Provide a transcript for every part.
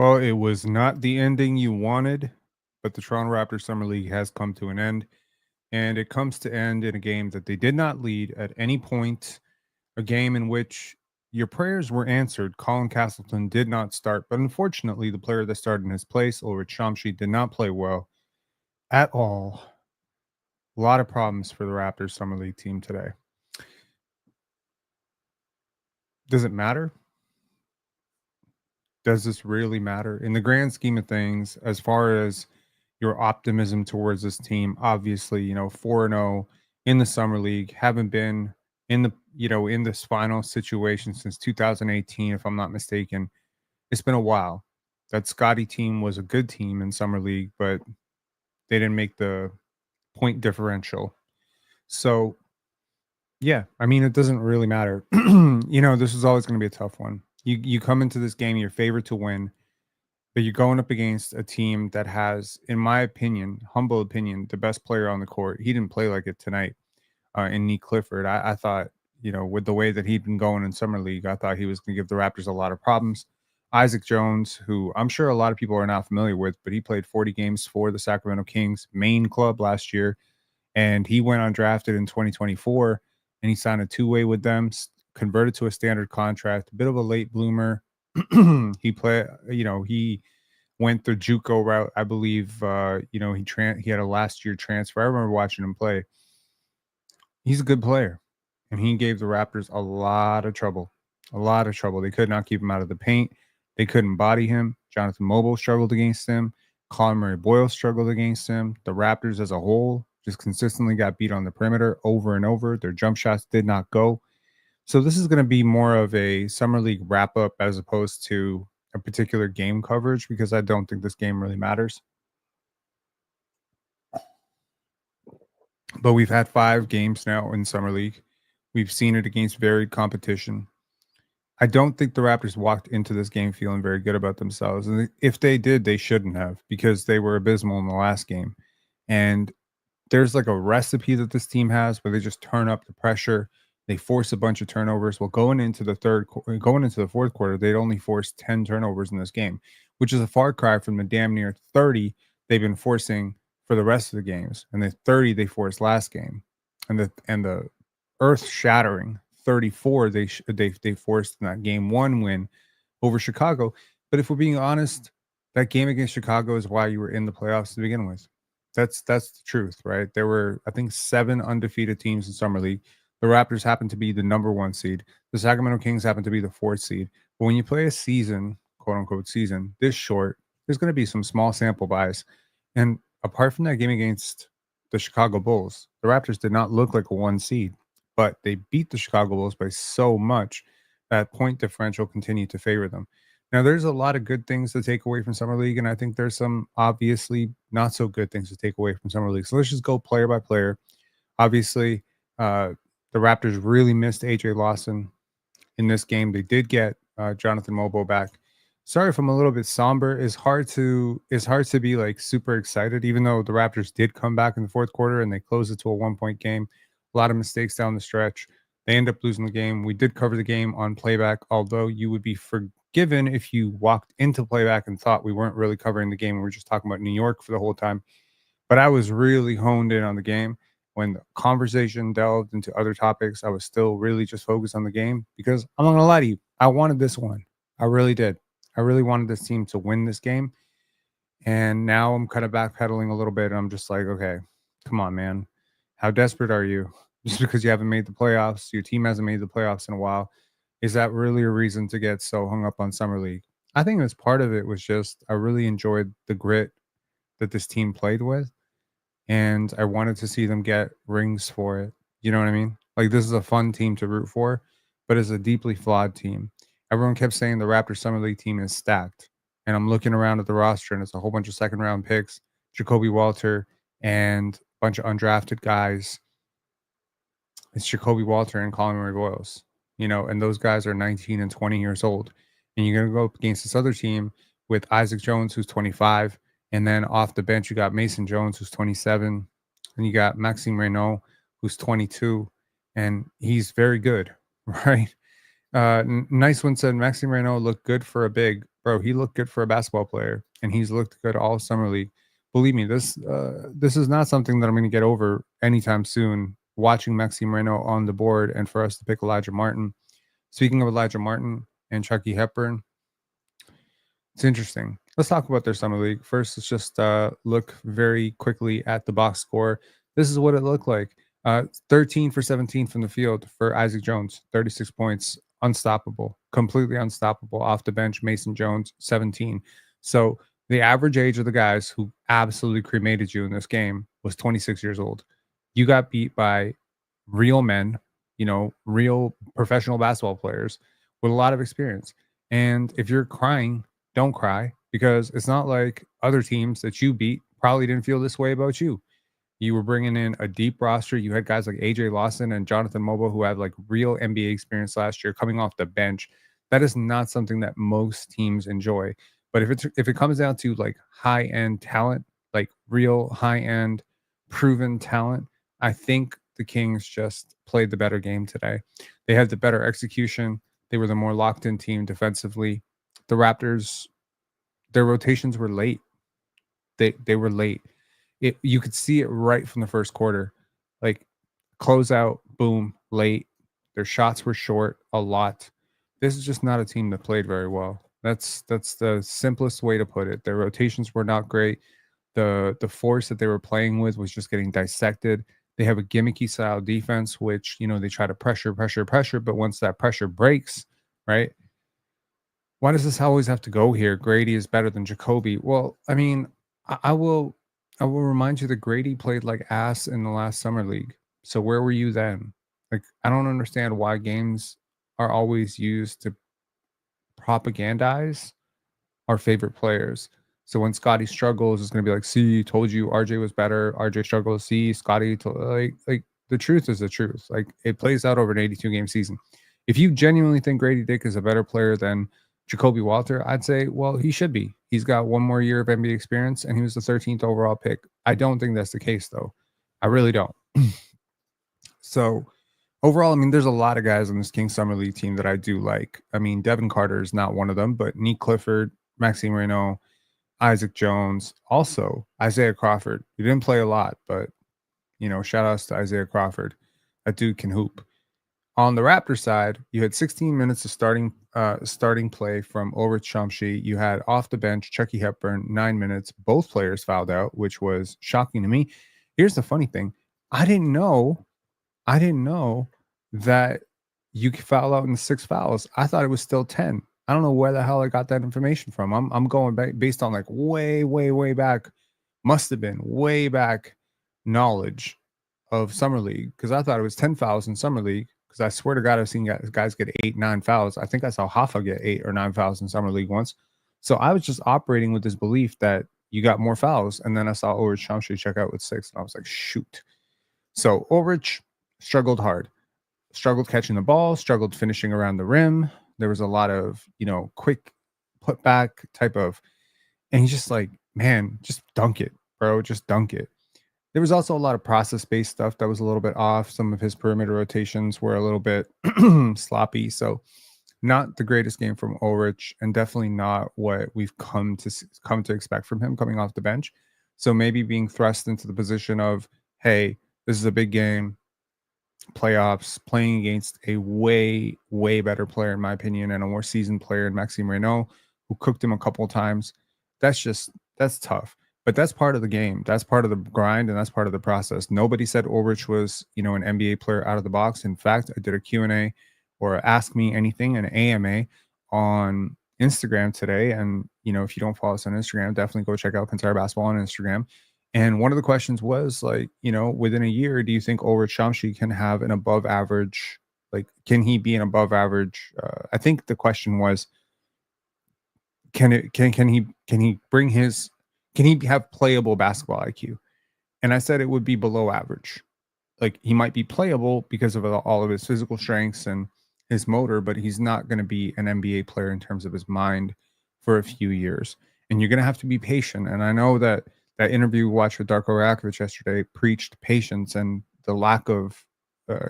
Well, it was not the ending you wanted, but the Toronto Raptors Summer League has come to an end, and it comes to end in a game that they did not lead at any point, a game in which your prayers were answered. Colin Castleton did not start, but unfortunately, the player that started in his place, Ulrich Chomsky, did not play well at all. A lot of problems for the Raptors Summer League team today. Does it matter? Does this really matter? In the grand scheme of things, as far as your optimism towards this team, obviously, 4-0 in the summer league, haven't been in this final situation since 2018, if I'm not mistaken. It's been a while. That Scotty team was a good team in summer league, but they didn't make the point differential. So, yeah, I mean, it doesn't really matter. This is always going to be a tough one. You come into this game, you're favored to win, but you're going up against a team that has, in my opinion, humble opinion, the best player on the court. He didn't play like it tonight in Nick Clifford. I thought, with the way that he'd been going in Summer League, I thought he was going to give the Raptors a lot of problems. Isaac Jones, who I'm sure a lot of people are not familiar with, but he played 40 games for the Sacramento Kings main club last year, and he went undrafted in 2024, and he signed a two-way with them, converted to a standard contract, a bit of a late bloomer. He went the JUCO route. I believe, he had a last year transfer. I remember watching him play. He's a good player, and he gave the Raptors a lot of trouble. A lot of trouble. They could not keep him out of the paint. They couldn't body him. Jonathan Mogbo struggled against him. Colin Murray-Boyle struggled against him. The Raptors as a whole just consistently got beat on the perimeter over and over. Their jump shots did not go. So this is going to be more of a summer league wrap up as opposed to a particular game coverage, because I don't think this game really matters. But we've had 5 games now in summer league. We've seen it against varied competition. I don't think the Raptors walked into this game feeling very good about themselves. And if they did, they shouldn't have, because they were abysmal in the last game. And there's like a recipe that this team has where they just turn up the pressure. They force a bunch of turnovers. Well, going into the fourth quarter, they'd only forced 10 turnovers in this game, which is a far cry from the damn near 30 they've been forcing for the rest of the games, and the 30 they forced last game, and the earth-shattering 34 they forced in that game 1 win over Chicago. But if we're being honest, that game against Chicago is why you were in the playoffs to begin with. That's the truth, right? There were, I think, 7 undefeated teams in summer league. The Raptors happened to be the number 1 seed. The Sacramento Kings happened to be the 4th seed. But when you play a season, quote unquote season, this short, there's going to be some small sample bias. And apart from that game against the Chicago Bulls, the Raptors did not look like a 1 seed, but they beat the Chicago Bulls by so much that point differential continued to favor them. Now, there's a lot of good things to take away from Summer League, and I think there's some obviously not so good things to take away from Summer League. So let's just go player by player. Obviously, the Raptors really missed AJ Lawson in this game. They did get Jonathan Mogbo back. Sorry if I'm a little bit somber. It's hard to be like super excited, even though the Raptors did come back in the fourth quarter and they closed it to a 1-point game. A lot of mistakes down the stretch. They end up losing the game. We did cover the game on playback, although you would be forgiven if you walked into playback and thought we weren't really covering the game. We were just talking about New York for the whole time. But I was really honed in on the game. When the conversation delved into other topics, I was still really just focused on the game, because I'm not going to lie to you, I wanted this one. I really did. I really wanted this team to win this game. And now I'm kind of backpedaling a little bit. And I'm just like, okay, come on, man. How desperate are you? Just because you haven't made the playoffs, your team hasn't made the playoffs in a while, is that really a reason to get so hung up on Summer League? I think as part of it was just I really enjoyed the grit that this team played with, and I wanted to see them get rings for it. You know what I mean? Like, this is a fun team to root for, but it's a deeply flawed team. Everyone kept saying the Raptors Summer League team is stacked, and I'm looking around at the roster, and it's a whole bunch of second round picks, Jacoby Walter, and a bunch of undrafted guys. It's Jacoby Walter and Colin Murray Boyles, and those guys are 19 and 20 years old. And you're going to go up against this other team with Isaac Jones, who's 25. And then off the bench, you got Mason Jones, who's 27. And you got Maxime Reynaud, who's 22. And he's very good, right? Nice one said Maxime Reynaud looked good for a big. bro, he looked good for a basketball player, and he's looked good all summer league. Believe me, this is not something that I'm going to get over anytime soon. Watching Maxi Moreno on the board, and for us to pick Elijah Martin. Speaking of Elijah Martin and Chucky Hepburn, it's interesting. Let's talk about their summer league. First, let's just look very quickly at the box score. This is what it looked like. 13 for 17 from the field for Isaac Jones, 36 points, unstoppable, completely unstoppable. Off the bench, Mason Jones, 17. So the average age of the guys who absolutely cremated you in this game was 26 years old. You got beat by real men, real professional basketball players with a lot of experience. And if you're crying, don't cry, because it's not like other teams that you beat probably didn't feel this way about you. You were bringing in a deep roster. You had guys like AJ Lawson and Jonathan Mogbo who had like real NBA experience last year coming off the bench. That is not something that most teams enjoy. But if it comes down to like high end talent, like real high end proven talent, I think the Kings just played the better game today. They had the better execution. They were the more locked in team defensively. The Raptors, their rotations were late. They were late. You could see it right from the first quarter. Like closeout, boom, late. Their shots were short a lot. This is just not a team that played very well. That's the simplest way to put it. Their rotations were not great. The force that they were playing with was just getting dissected. They have a gimmicky style defense, which they try to pressure, but once that pressure breaks, right? Why does this always have to go here? Grady is better than Jacoby. Well, I mean, I will remind you that Grady played like ass in the last summer league. So where were you then? Like, I don't understand why games are always used to propagandize our favorite players. So when Scotty struggles, it's going to be like, see, told you RJ was better. RJ struggles. See, Scotty, like the truth is the truth. Like it plays out over an 82 game season. If you genuinely think Grady Dick is a better player than Jacoby Walter, I'd say, well, he should be. He's got one more year of NBA experience, and he was the 13th overall pick. I don't think that's the case, though. I really don't. So overall, I mean, there's a lot of guys on this Kings Summer League team that I do like. I mean, Devin Carter is not one of them, but Nick Clifford, Maxime Reno, Isaac Jones, also Isaiah Crawford. He didn't play a lot, but shout outs to Isaiah Crawford. That dude can hoop. On the Raptors side, you had 16 minutes of starting play from Ulrich Chomsky. You had off the bench Chucky Hepburn, 9 minutes. Both players fouled out, which was shocking to me. Here's the funny thing: I didn't know that you could foul out in 6 fouls. I thought it was still 10. I don't know where the hell I got that information from. I'm going back based on like way back, must have been way back knowledge of Summer League, because I thought it was 10 fouls in Summer League. Because I swear to God, I've seen guys get 8, 9 fouls. I think I saw Hoffa get 8 or 9 fouls in Summer League once. So I was just operating with this belief that you got more fouls. And then I saw Ulrich Chomsky check out with 6. And I was like, shoot. So Ulrich struggled hard. Struggled catching the ball. Struggled finishing around the rim. There was a lot of, quick putback type of. And he's just like, man, just dunk it, bro. Just dunk it. There was also a lot of process-based stuff that was a little bit off. Some of his perimeter rotations were a little bit sloppy. So not the greatest game from Ulrich, and definitely not what we've come to expect from him coming off the bench. So maybe being thrust into the position of, hey, this is a big game, playoffs, playing against a way better player, in my opinion, and a more seasoned player in Maxime Reno, who cooked him a couple of times. That's tough. But that's part of the game. That's part of the grind, and that's part of the process. Nobody said Ulrich was, an NBA player out of the box. In fact, I did a Q&A or Ask Me Anything, an AMA on Instagram today. And, if you don't follow us on Instagram, definitely go check out PENSARE BASKETBALL on Instagram. And one of the questions was like, within a year, do you think Ulrich Chomsky can have an above average, like, can he be an above average? I think the question was, can he bring his, can he have playable basketball IQ? And I said it would be below average. Like, he might be playable because of all of his physical strengths and his motor, but he's not going to be an NBA player in terms of his mind for a few years. And you're going to have to be patient. And I know that interview we watched with Darko Rakovic yesterday preached patience and the lack of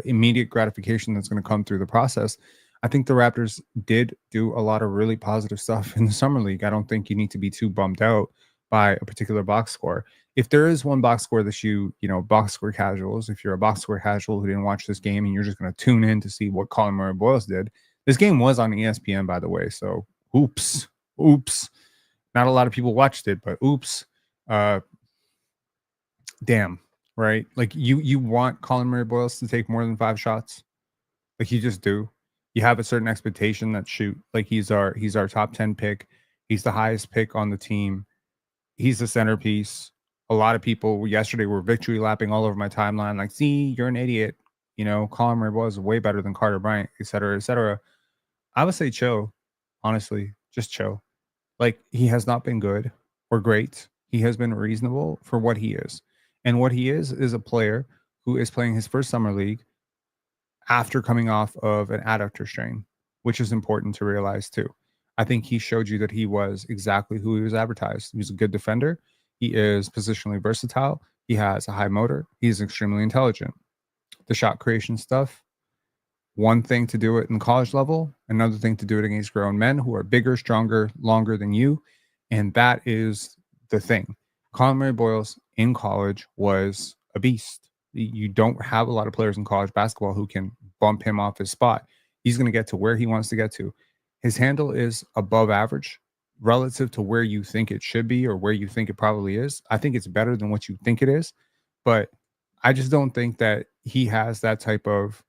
immediate gratification that's going to come through the process. I think the Raptors did do a lot of really positive stuff in the summer league. I don't think you need to be too bummed out by a particular box score. If there is one box score that box score casuals, if you're a box score casual who didn't watch this game and you're just going to tune in to see what Colin Murray Boyles did, this game was on ESPN, by the way. So, oops. Not a lot of people watched it, but oops. Uh, damn, right? Like you want Colin Murray Boyles to take more than 5 shots. Like you just do. You have a certain expectation that shoot. Like he's our top 10 pick. He's the highest pick on the team. He's the centerpiece. A lot of people yesterday were victory lapping all over my timeline, like, see, you're an idiot. Colin Murray was way better than Carter Bryant, et cetera, et cetera. I would say chill, honestly, just chill. Like he has not been good or great. He has been reasonable for what he is. And what he is a player who is playing his first summer league after coming off of an adductor strain, which is important to realize too. I think he showed you that he was exactly who he was advertised. He's a good defender. He is positionally versatile. He has a high motor. He's extremely intelligent. The shot creation stuff, one thing to do it in college level, another thing to do it against grown men who are bigger, stronger, longer than you. And that is the thing. Colin Murray Boyles in college was a beast. You don't have a lot of players in college basketball who can bump him off his spot. He's going to get to where he wants to get to. His handle is above average relative to where you think it should be or where you think it probably is. I think it's better than what you think it is, but I just don't think that he has that type of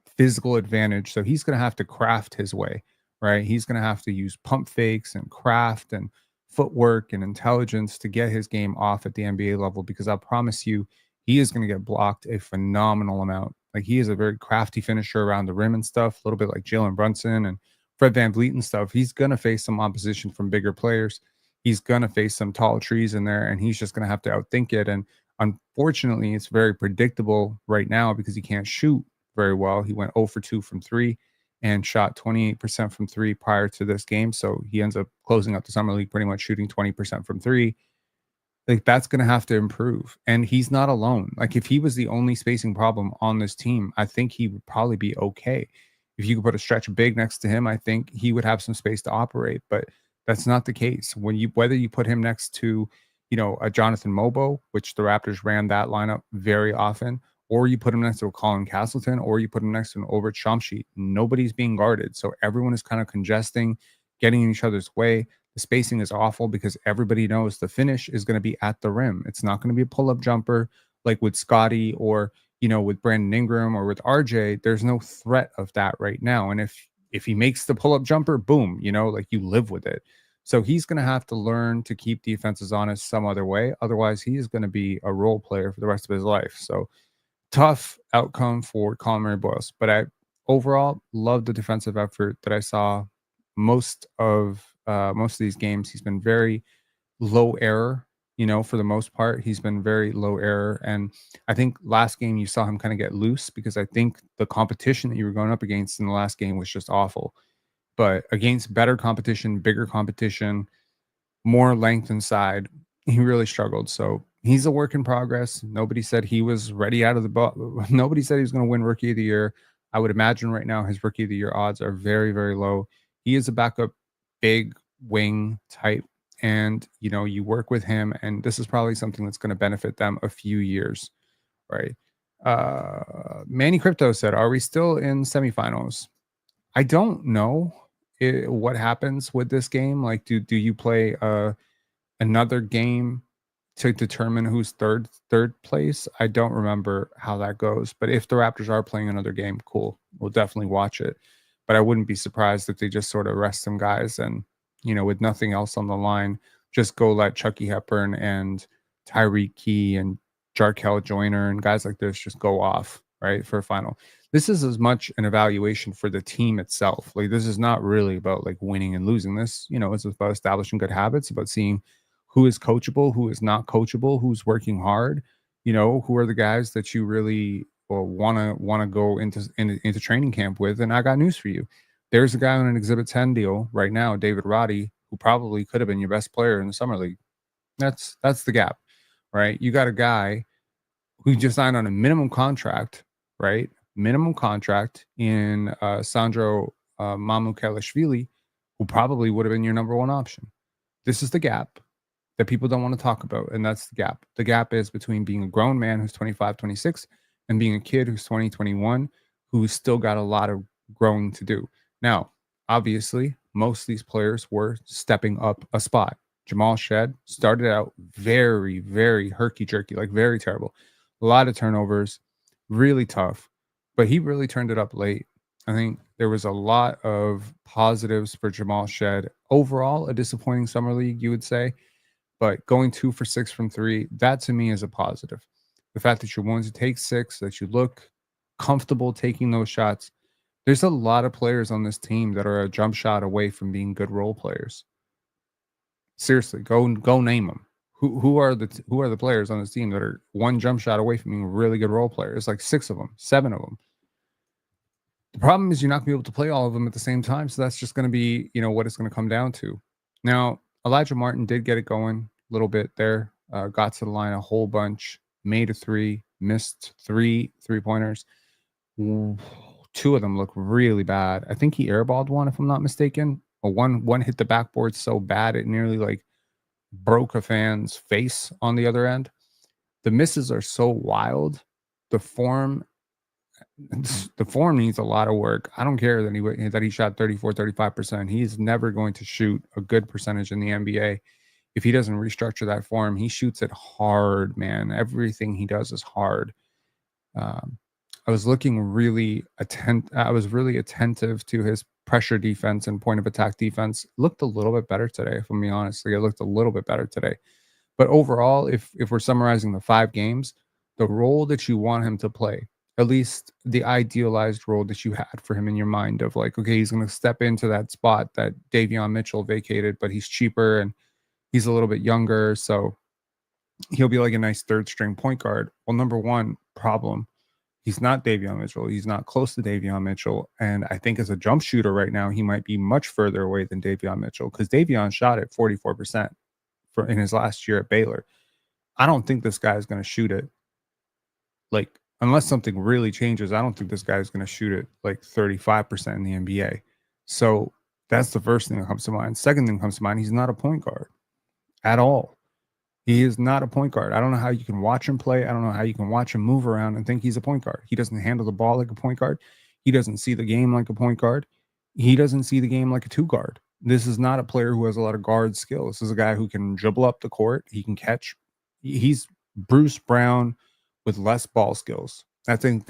physical advantage. So he's going to have to craft his way, right? He's going to have to use pump fakes and craft and footwork and intelligence to get his game off at the NBA level, because I promise you, he is going to get blocked a phenomenal amount. Like he is a very crafty finisher around the rim and stuff, a little bit like Jalen Brunson and Fred VanVleet and stuff. He's going to face some opposition from bigger players. He's going to face some tall trees in there, and he's just going to have to outthink it. And unfortunately, it's very predictable right now because he can't shoot very well. He went 0 for 2 from 3 and shot 28% from 3 prior to this game. So he ends up closing out the summer league pretty much shooting 20% from 3. Like that's going to have to improve. And he's not alone. Like if he was the only spacing problem on this team, I think he would probably be okay. If you could put a stretch big next to him, I think he would have some space to operate, but that's not the case. Whether you put him next to, a Jonathan Mogbo, which the Raptors ran that lineup very often, or you put him next to a Colin Castleton, or you put him next to an Overt Chomsky, nobody's being guarded. So everyone is kind of congesting, getting in each other's way. The spacing is awful because everybody knows the finish is going to be at the rim. It's not going to be a pull-up jumper like with Scotty or, with Brandon Ingram or with RJ. There's no threat of that right now. And if he makes the pull-up jumper, boom, like you live with it. So he's going to have to learn to keep defenses honest some other way. Otherwise, he is going to be a role player for the rest of his life. So tough outcome for Colin Murray Boyles, but I overall love the defensive effort that I saw most of these games. He's been very low error, for the most part. He's been very low error, and I think last game you saw him kind of get loose because I think the competition that you were going up against in the last game was just awful. But against better competition, bigger competition, more length inside, he really struggled. So he's a work in progress. Nobody said he was ready out of the box. Nobody said he was going to win Rookie of the Year. I would imagine right now his Rookie of the Year odds are very, very low. He is a backup big wing type, and you work with him, and this is probably something that's going to benefit them a few years, right? Manny Crypto said, "Are we still in semifinals?" I don't know what happens with this game. Like, do you play another game to determine who's third place? I don't remember how that goes, but if the Raptors are playing another game, cool, we'll definitely watch it. But I wouldn't be surprised if they just sort of rest some guys and, with nothing else on the line, just go let Chucky Hepburn and Tyreek Key and Jarkel Joyner and guys like this just go off, right, for a final. This is as much an evaluation for the team itself. Like, this is not really about like winning and losing. This, it's about establishing good habits, about seeing who is coachable, who is not coachable, who's working hard, who are the guys that you really want to go into training camp with. And I got news for you. There's a guy on an Exhibit 10 deal right now, David Roddy, who probably could have been your best player in the summer league. That's the gap, right? You got a guy who just signed on a minimum contract, right? Minimum contract in Sandro Mamoukelashvili, who probably would have been your number one option. This is the gap that people don't want to talk about, and that's the gap. The gap is between being a grown man who's 25, 26, and being a kid who's 20, 21, who's still got a lot of growing to do. Now, obviously, most of these players were stepping up a spot. Jamal Shed started out very, very herky-jerky, like very terrible. A lot of turnovers, really tough, but he really turned it up late. I think there was a lot of positives for Jamal Shed. Overall, a disappointing summer league, you would say, but going 2 for 6 from 3, that to me is a positive. The fact that you're willing to take 6, that you look comfortable taking those shots. There's a lot of players on this team that are a jump shot away from being good role players. Seriously, go name them. Who are the players on this team that are one jump shot away from being really good role players? Like 6 of them, 7 of them. The problem is you're not going to be able to play all of them at the same time, so that's just going to be, what it's going to come down to. Now, Elijah Martin did get it going a little bit there, got to the line a whole bunch, made a 3, missed 3 3-pointers. 2 of them look really bad. I think he airballed one, if I'm not mistaken. Or one hit the backboard so bad it nearly like broke a fan's face on the other end. The misses are so wild. The form needs a lot of work. I don't care that he shot 34, 35%. He's never going to shoot a good percentage in the NBA. If he doesn't restructure that form, he shoots it hard, man. Everything he does is hard. I was really attentive to his pressure defense and point of attack defense. Looked a little bit better today, if I'm being honest. It looked a little bit better today. But overall, if we're summarizing the 5 games, the role that you want him to play, at least the idealized role that you had for him in your mind of like, okay, he's going to step into that spot that Davion Mitchell vacated, but he's cheaper and he's a little bit younger. So he'll be like a nice third string point guard. Well, number one problem, he's not Davion Mitchell. He's not close to Davion Mitchell. And I think as a jump shooter right now, he might be much further away than Davion Mitchell because Davion shot at 44% in his last year at Baylor. I don't think this guy is going to shoot it. Like, unless something really changes, I don't think this guy is going to shoot it like 35% in the NBA. So that's the first thing that comes to mind. Second thing that comes to mind, he's not a point guard at all. He is not a point guard. I don't know how you can watch him play. I don't know how you can watch him move around and think he's a point guard. He doesn't handle the ball like a point guard. He doesn't see the game like a point guard. He doesn't see the game like a 2 guard. This is not a player who has a lot of guard skill. This is a guy who can dribble up the court. He can catch. He's Bruce Brown with less ball skills. I think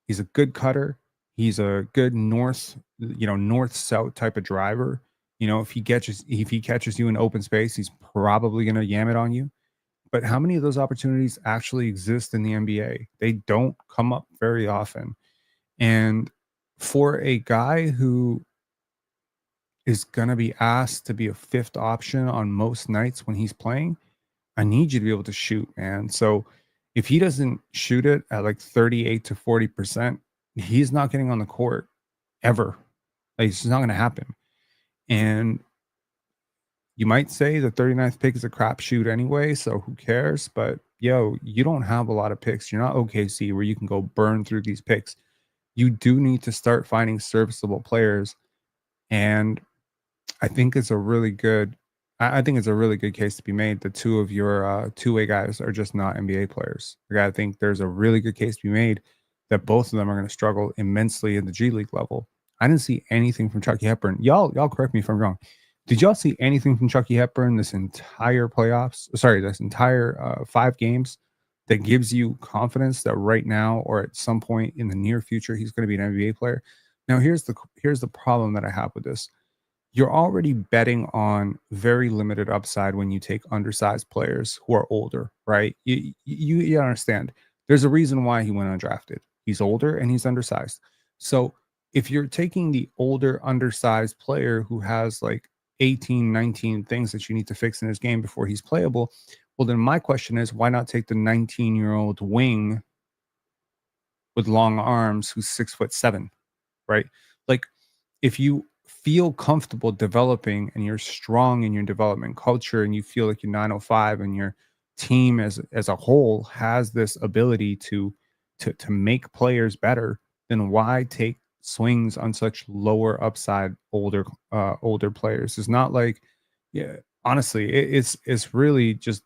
he's a good cutter. He's a good north-south type of driver. If he catches you in open space, he's probably going to yam it on you. But how many of those opportunities actually exist in the NBA? They don't come up very often. And for a guy who is going to be asked to be a 5th option on most nights when he's playing, I need you to be able to shoot, man. So if he doesn't shoot it at like 38 to 40%, he's not getting on the court ever. Like, it's just not going to happen. And you might say the 39th pick is a crapshoot anyway, so who cares? But, you don't have a lot of picks. You're not OKC where you can go burn through these picks. You do need to start finding serviceable players. And I think it's a really good case to be made that 2 of your two-way guys are just not NBA players. Like, I think there's a really good case to be made that both of them are going to struggle immensely in the G League level. I didn't see anything from Chucky Hepburn. Y'all correct me if I'm wrong. Did y'all see anything from Chucky Hepburn this entire this entire 5 games that gives you confidence that right now or at some point in the near future he's going to be an NBA player? Now, here's the problem that I have with this. You're already betting on very limited upside when you take undersized players who are older, right? You understand. There's a reason why he went undrafted. He's older and he's undersized. So if you're taking the older, undersized player who has like 18, 19 things that you need to fix in his game before he's playable, well, then my question is, why not take the 19-year-old wing with long arms who's 6'7", right? Like, if you feel comfortable developing and you're strong in your development culture and you feel like you're 905 and your team as a whole has this ability to make players better, then why take swings on such lower upside older players. It's not like, yeah, honestly, it's really just,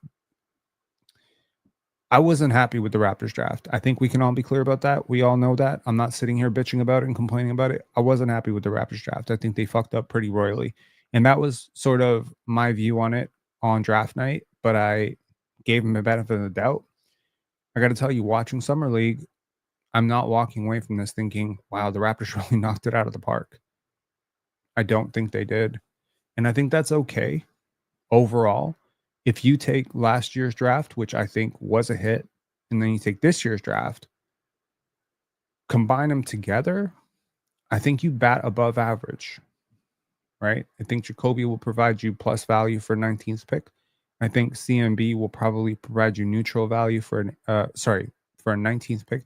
I wasn't happy with the Raptors draft. I think we can all be clear about that. We all know that. I'm not sitting here bitching about it and complaining about it. I wasn't happy with the Raptors draft. I think they fucked up pretty royally. And that was sort of my view on it on draft night, but I gave them the benefit of the doubt. I got to tell you, watching Summer League, I'm not walking away from this thinking, wow, the Raptors really knocked it out of the park. I don't think they did. And I think that's okay overall. If you take last year's draft, which I think was a hit, and then you take this year's draft, combine them together, I think you bat above average, right? I think Jacoby will provide you plus value for 19th pick. I think CMB will probably provide you neutral value for a 19th pick.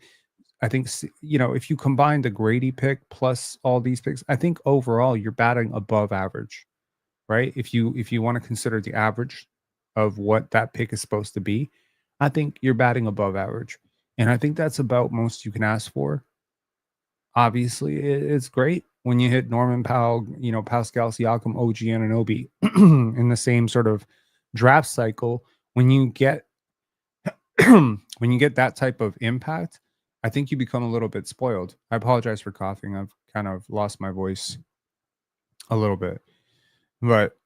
I think, if you combine the Grady pick plus all these picks, I think overall you're batting above average, right? If you want to consider the average of what that pick is supposed to be, I think you're batting above average. And I think that's about most you can ask for. Obviously, it's great when you hit Norman Powell, Pascal Siakam, OG Anunoby in the same sort of draft cycle. When you get that type of impact, I think you become a little bit spoiled. I apologize for coughing. I've kind of lost my voice a little bit. But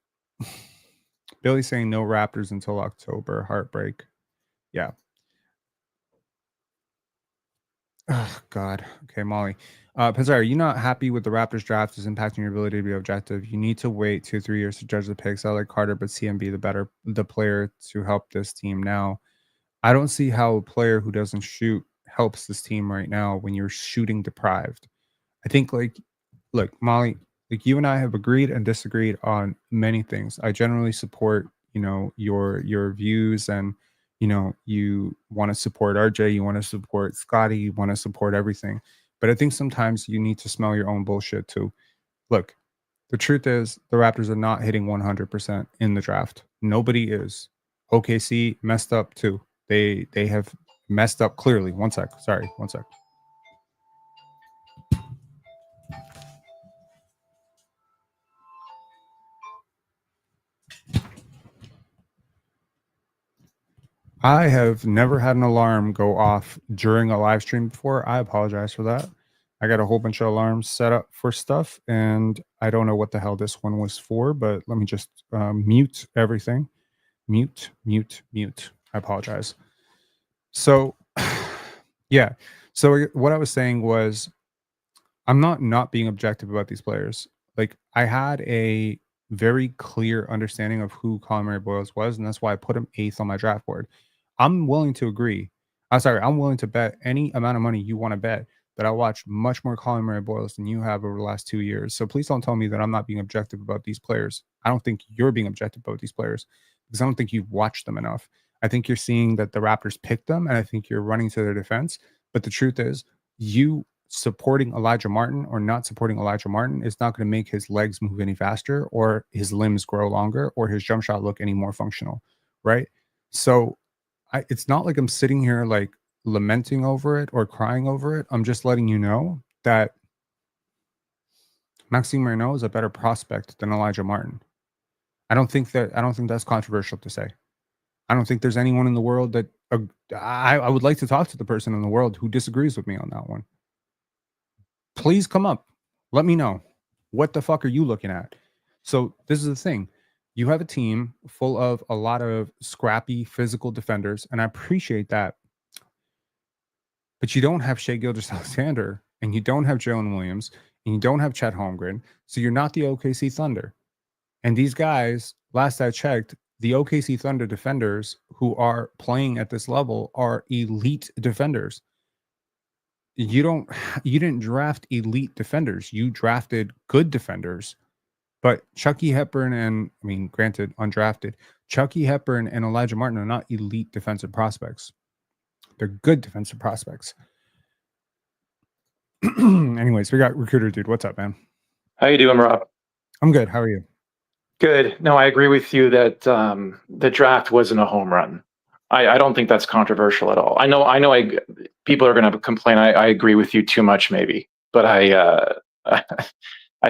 Billy's saying no Raptors until October. Heartbreak. Yeah. Oh, God. Okay, Molly. Pensare, are you not happy with the Raptors draft is impacting your ability to be objective? You need to wait 2-3 years to judge the picks. I like Carter, but CMB the player to help this team now. I don't see how a player who doesn't shoot helps this team right now when you're shooting deprived. I think, look, Molly, you and I have agreed and disagreed on many things. I generally support, your views, and you want to support RJ, you want to support Scotty, you want to support everything. But I think sometimes you need to smell your own bullshit too. Look, the truth is the Raptors are not hitting 100% in the draft. Nobody is. OKC messed up too. They have messed up clearly. One sec. Sorry. One sec. I have never had an alarm go off during a live stream before. I apologize for that. I got a whole bunch of alarms set up for stuff, and I don't know what the hell this one was for, but let me just mute everything. Mute. I apologize. So, yeah. So what I was saying was, I'm not being objective about these players. Like, I had a very clear understanding of who Colin Murray Boyles was, and that's why I put him 8th on my draft board. I'm willing to agree. I'm willing to bet any amount of money you want to bet that I watched much more Colin Murray Boyles than you have over the last 2 years. So please don't tell me that I'm not being objective about these players. I don't think you're being objective about these players because I don't think you've watched them enough. I think you're seeing that the Raptors picked them, and I think you're running to their defense. But the truth is, you supporting Elijah Martin or not supporting Elijah Martin is not going to make his legs move any faster or his limbs grow longer or his jump shot look any more functional, right? So it's not like I'm sitting here like lamenting over it or crying over it. I'm just letting you know that Maxime Renault is a better prospect than Elijah Martin. I don't think that's controversial to say. I don't think there's anyone in the world that I would like to talk to the person in the world who disagrees with me on that one. Please come up. Let me know. What the fuck are you looking at? So this is the thing. You have a team full of a lot of scrappy physical defenders, and I appreciate that. But you don't have Shai Gilgeous-Alexander, and you don't have Jalen Williams, and you don't have Chet Holmgren. So you're not the OKC Thunder. And these guys, last I checked, the OKC Thunder defenders who are playing at this level are elite defenders. You didn't draft elite defenders. You drafted good defenders. But Chucky Hepburn and, granted, undrafted, Chucky Hepburn and Elijah Martin are not elite defensive prospects. They're good defensive prospects. Anyways, we got Recruiter Dude. What's up, man? How you doing, Rob? I'm good. How are you? Good. No, I agree with you that the draft wasn't a home run. I don't think that's controversial at all. I know people are going to complain. I agree with you too much, maybe. but I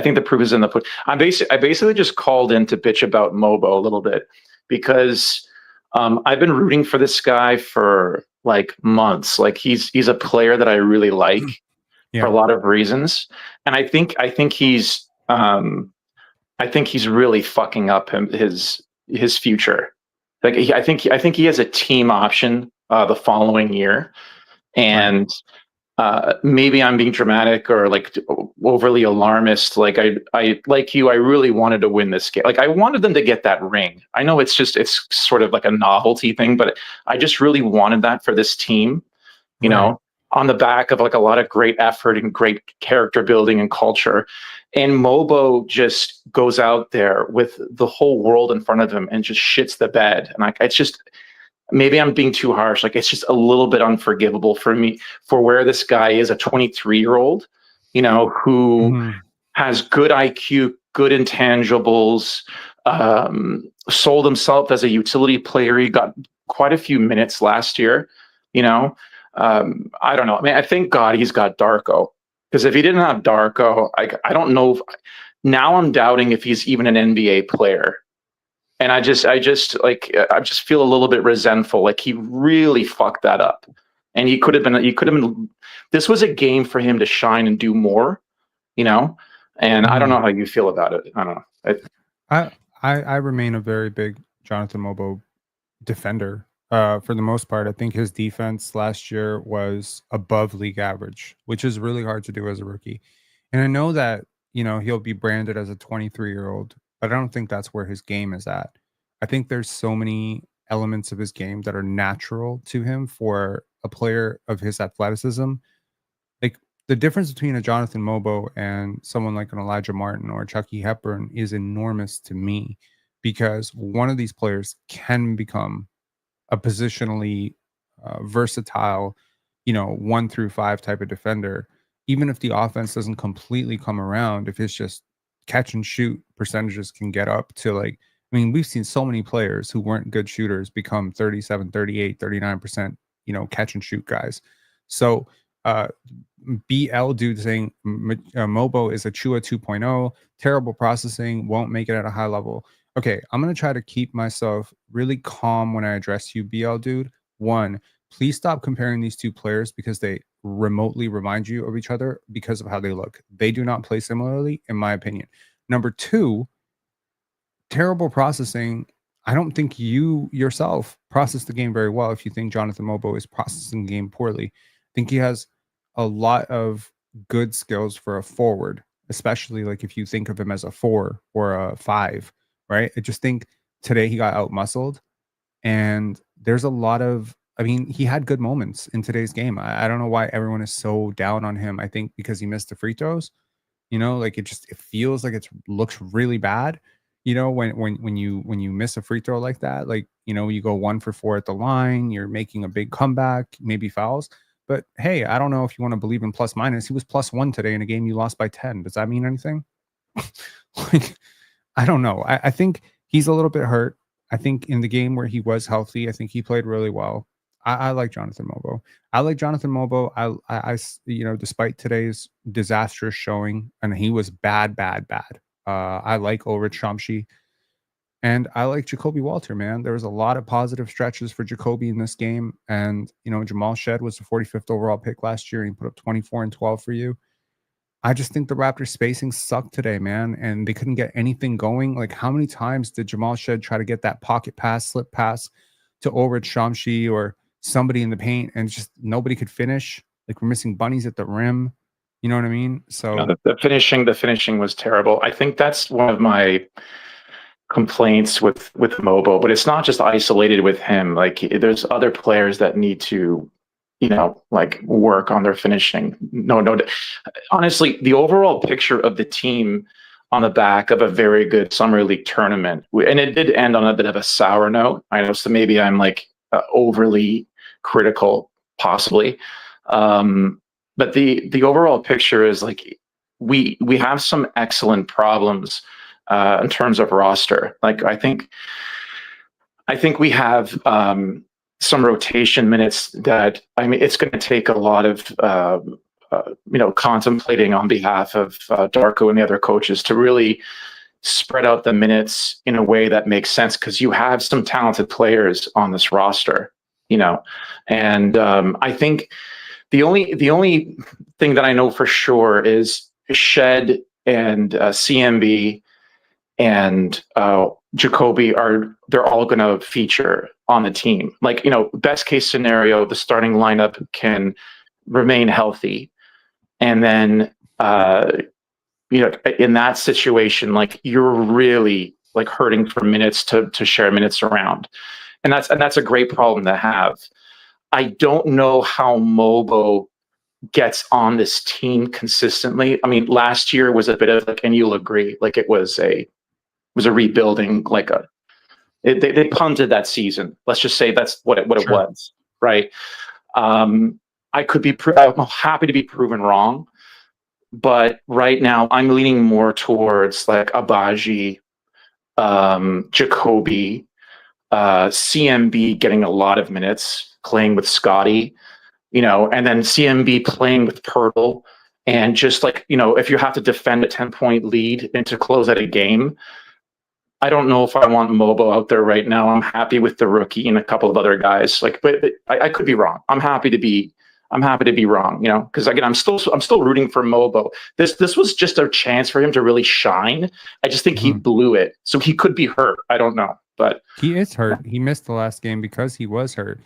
think the proof is in the pudding. I basically just called in to bitch about Mogbo a little bit because I've been rooting for this guy for like months. Like he's a player that I really like for a Yeah. lot of reasons, and I think he's really fucking up his future. Like I think he has a team option the following year, Right. and maybe I'm being dramatic or like overly alarmist. Like I like you, I really wanted to win this game. Like I wanted them to get that ring. I know it's sort of like a novelty thing, but I just really wanted that for this team, you Right. know, on the back of like a lot of great effort and great character building and culture. And Mobo just goes out there with the whole world in front of him and just shits the bed. And like it's just maybe I'm being too harsh. Like it's just a little bit unforgivable for me for where this guy is, a 23-year-old, you know, who Mhm. has good IQ, good intangibles, sold himself as a utility player. He got quite a few minutes last year, you know. I don't know. I mean, I thank God he's got Darko because if he didn't have Darko, I don't know. Now I'm doubting if he's even an NBA player. And I just feel a little bit resentful. Like he really fucked that up. And he could have been, this was a game for him to shine and do more, you know? And I don't Mhm. know how you feel about it. I don't know. I I remain a very big Jonathan Mobo defender. For the most part, I think his defense last year was above league average, which is really hard to do as a rookie. And I know that, he'll be branded as a 23-year-old, but I don't think that's where his game is at. I think there's so many elements of his game that are natural to him for a player of his athleticism. Like the difference between a Jonathan Mobo and someone like an Elijah Martin or Chucky Hepburn is enormous to me because one of these players can become a positionally versatile, 1 through 5 type of defender. Even if the offense doesn't completely come around, if it's just catch and shoot percentages can get up to like, I mean, we've seen so many players who weren't good shooters become 37, 38, 39%, catch and shoot guys. So, uh, BL dude saying Mobo is a Chua 2.0, terrible processing, won't make it at a high level. Okay, I'm gonna try to keep myself really calm when I address you, BL dude. One, please stop comparing these two players because they remotely remind you of each other because of how they look. They do not play similarly, in my opinion. Number two, terrible processing. I don't think you yourself process the game very well if you think Jonathan Mobo is processing the game poorly. I think he has a lot of good skills for a forward, especially like if you think of him as a 4 or a 5, right? I just think today he got out muscled and there's a lot of, I mean, he had good moments in today's game. I don't know why everyone is so down on him. I think because he missed the free throws, like it feels like it looks really bad, when you miss a free throw like that, like, you go 1 for 4 at the line, you're making a big comeback, maybe fouls. But hey, I don't know if you want to believe in plus minus. He was +1 today in a game you lost by 10. Does that mean anything? Like, I don't know. I think he's a little bit hurt. I think in the game where he was healthy, I think he played really well. I like Jonathan Mobo. I like Jonathan Mobo. Despite today's disastrous showing, and he was bad, bad, bad. I like Ulrich Chomsky, and I like Jacoby Walter, man. There was a lot of positive stretches for Jacoby in this game. And, Jamal Shed was the 45th overall pick last year, and he put up 24 and 12 for you. I just think the Raptors spacing sucked today, man, and they couldn't get anything going. Like, how many times did Jamal Shed try to get that pocket pass, slip pass to Ulrich Shamshi or somebody in the paint, and just nobody could finish? Like, we're missing bunnies at the rim. You know what I mean? No, So, the finishing was terrible. I think that's one of my complaints with Mobo, but it's not just isolated with him. Like there's other players that need to, like work on their finishing. No, honestly, the overall picture of the team on the back of a very good summer league tournament, and it did end on a bit of a sour note. I know, so maybe I'm like overly critical, possibly. But the overall picture is like we have some excellent problems in terms of roster. Like I think we have some rotation minutes that, I mean, it's going to take a lot of contemplating on behalf of Darko and the other coaches to really spread out the minutes in a way that makes sense, because you have some talented players on this roster, and I think the only thing that I know for sure is Shed and CMB and Jacoby they're all going to feature on the team. Like, best case scenario, the starting lineup can remain healthy, and then in that situation, like, you're really like hurting for minutes to share minutes around, and that's a great problem to have. I don't know how Mogbo gets on this team consistently. I mean, last year was a bit of like, and you'll agree, like it was a rebuilding, like they punted that season. Let's just say that's what it Sure. was, right? I could be, I'm happy to be proven wrong, but right now I'm leaning more towards like Abaji, Jacoby, CMB getting a lot of minutes playing with Scotty, and then CMB playing with Pirtle. And just like, if you have to defend a 10-point lead and to close out a game, I don't know if I want Mogbo out there right now. I'm happy with the rookie and a couple of other guys. Like, but I could be wrong. I'm happy to be wrong, because again, I'm still rooting for Mogbo. This was just a chance for him to really shine. I just think he blew it. So he could be hurt. I don't know, but he is hurt. He missed the last game because he was hurt.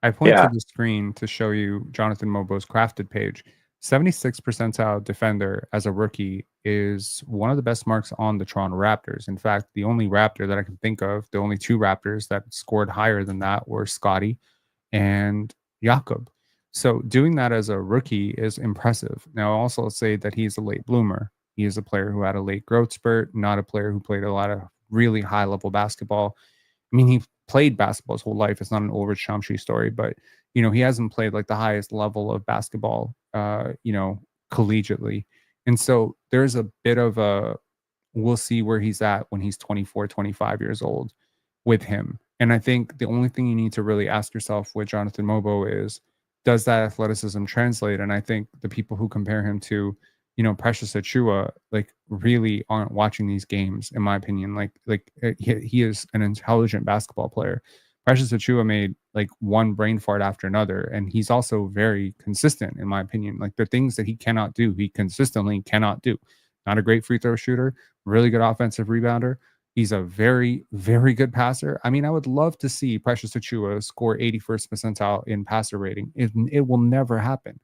I point to the screen to show you Jonathan Mogbo's crafted page. 76 percentile defender as a rookie is one of the best marks on the Toronto Raptors. In fact, the only Raptor that I can think of, the only two Raptors that scored higher than that were Scotty and Jakob. So doing that as a rookie is impressive. Now, I'll also say that he's a late bloomer. He is a player who had a late growth spurt, not a player who played a lot of really high level basketball. I mean, he played basketball his whole life. It's not an Ulrich Chomsky story, but he hasn't played like the highest level of basketball, collegiately. And so there's a bit of we'll see where he's at when he's 24, 25 years old with him. And I think the only thing you need to really ask yourself with Jonathan Mogbo is, does that athleticism translate? And I think the people who compare him to, Precious Achua, like, really aren't watching these games, in my opinion. He is an intelligent basketball player. Precious Achua made like one brain fart after another, and he's also very consistent, in my opinion. Like, the things that he cannot do, he consistently cannot do. Not a great free throw shooter, really good offensive rebounder. He's a very, very good passer. I mean, I would love to see Precious Achua score 81st percentile in passer rating. It will never happen.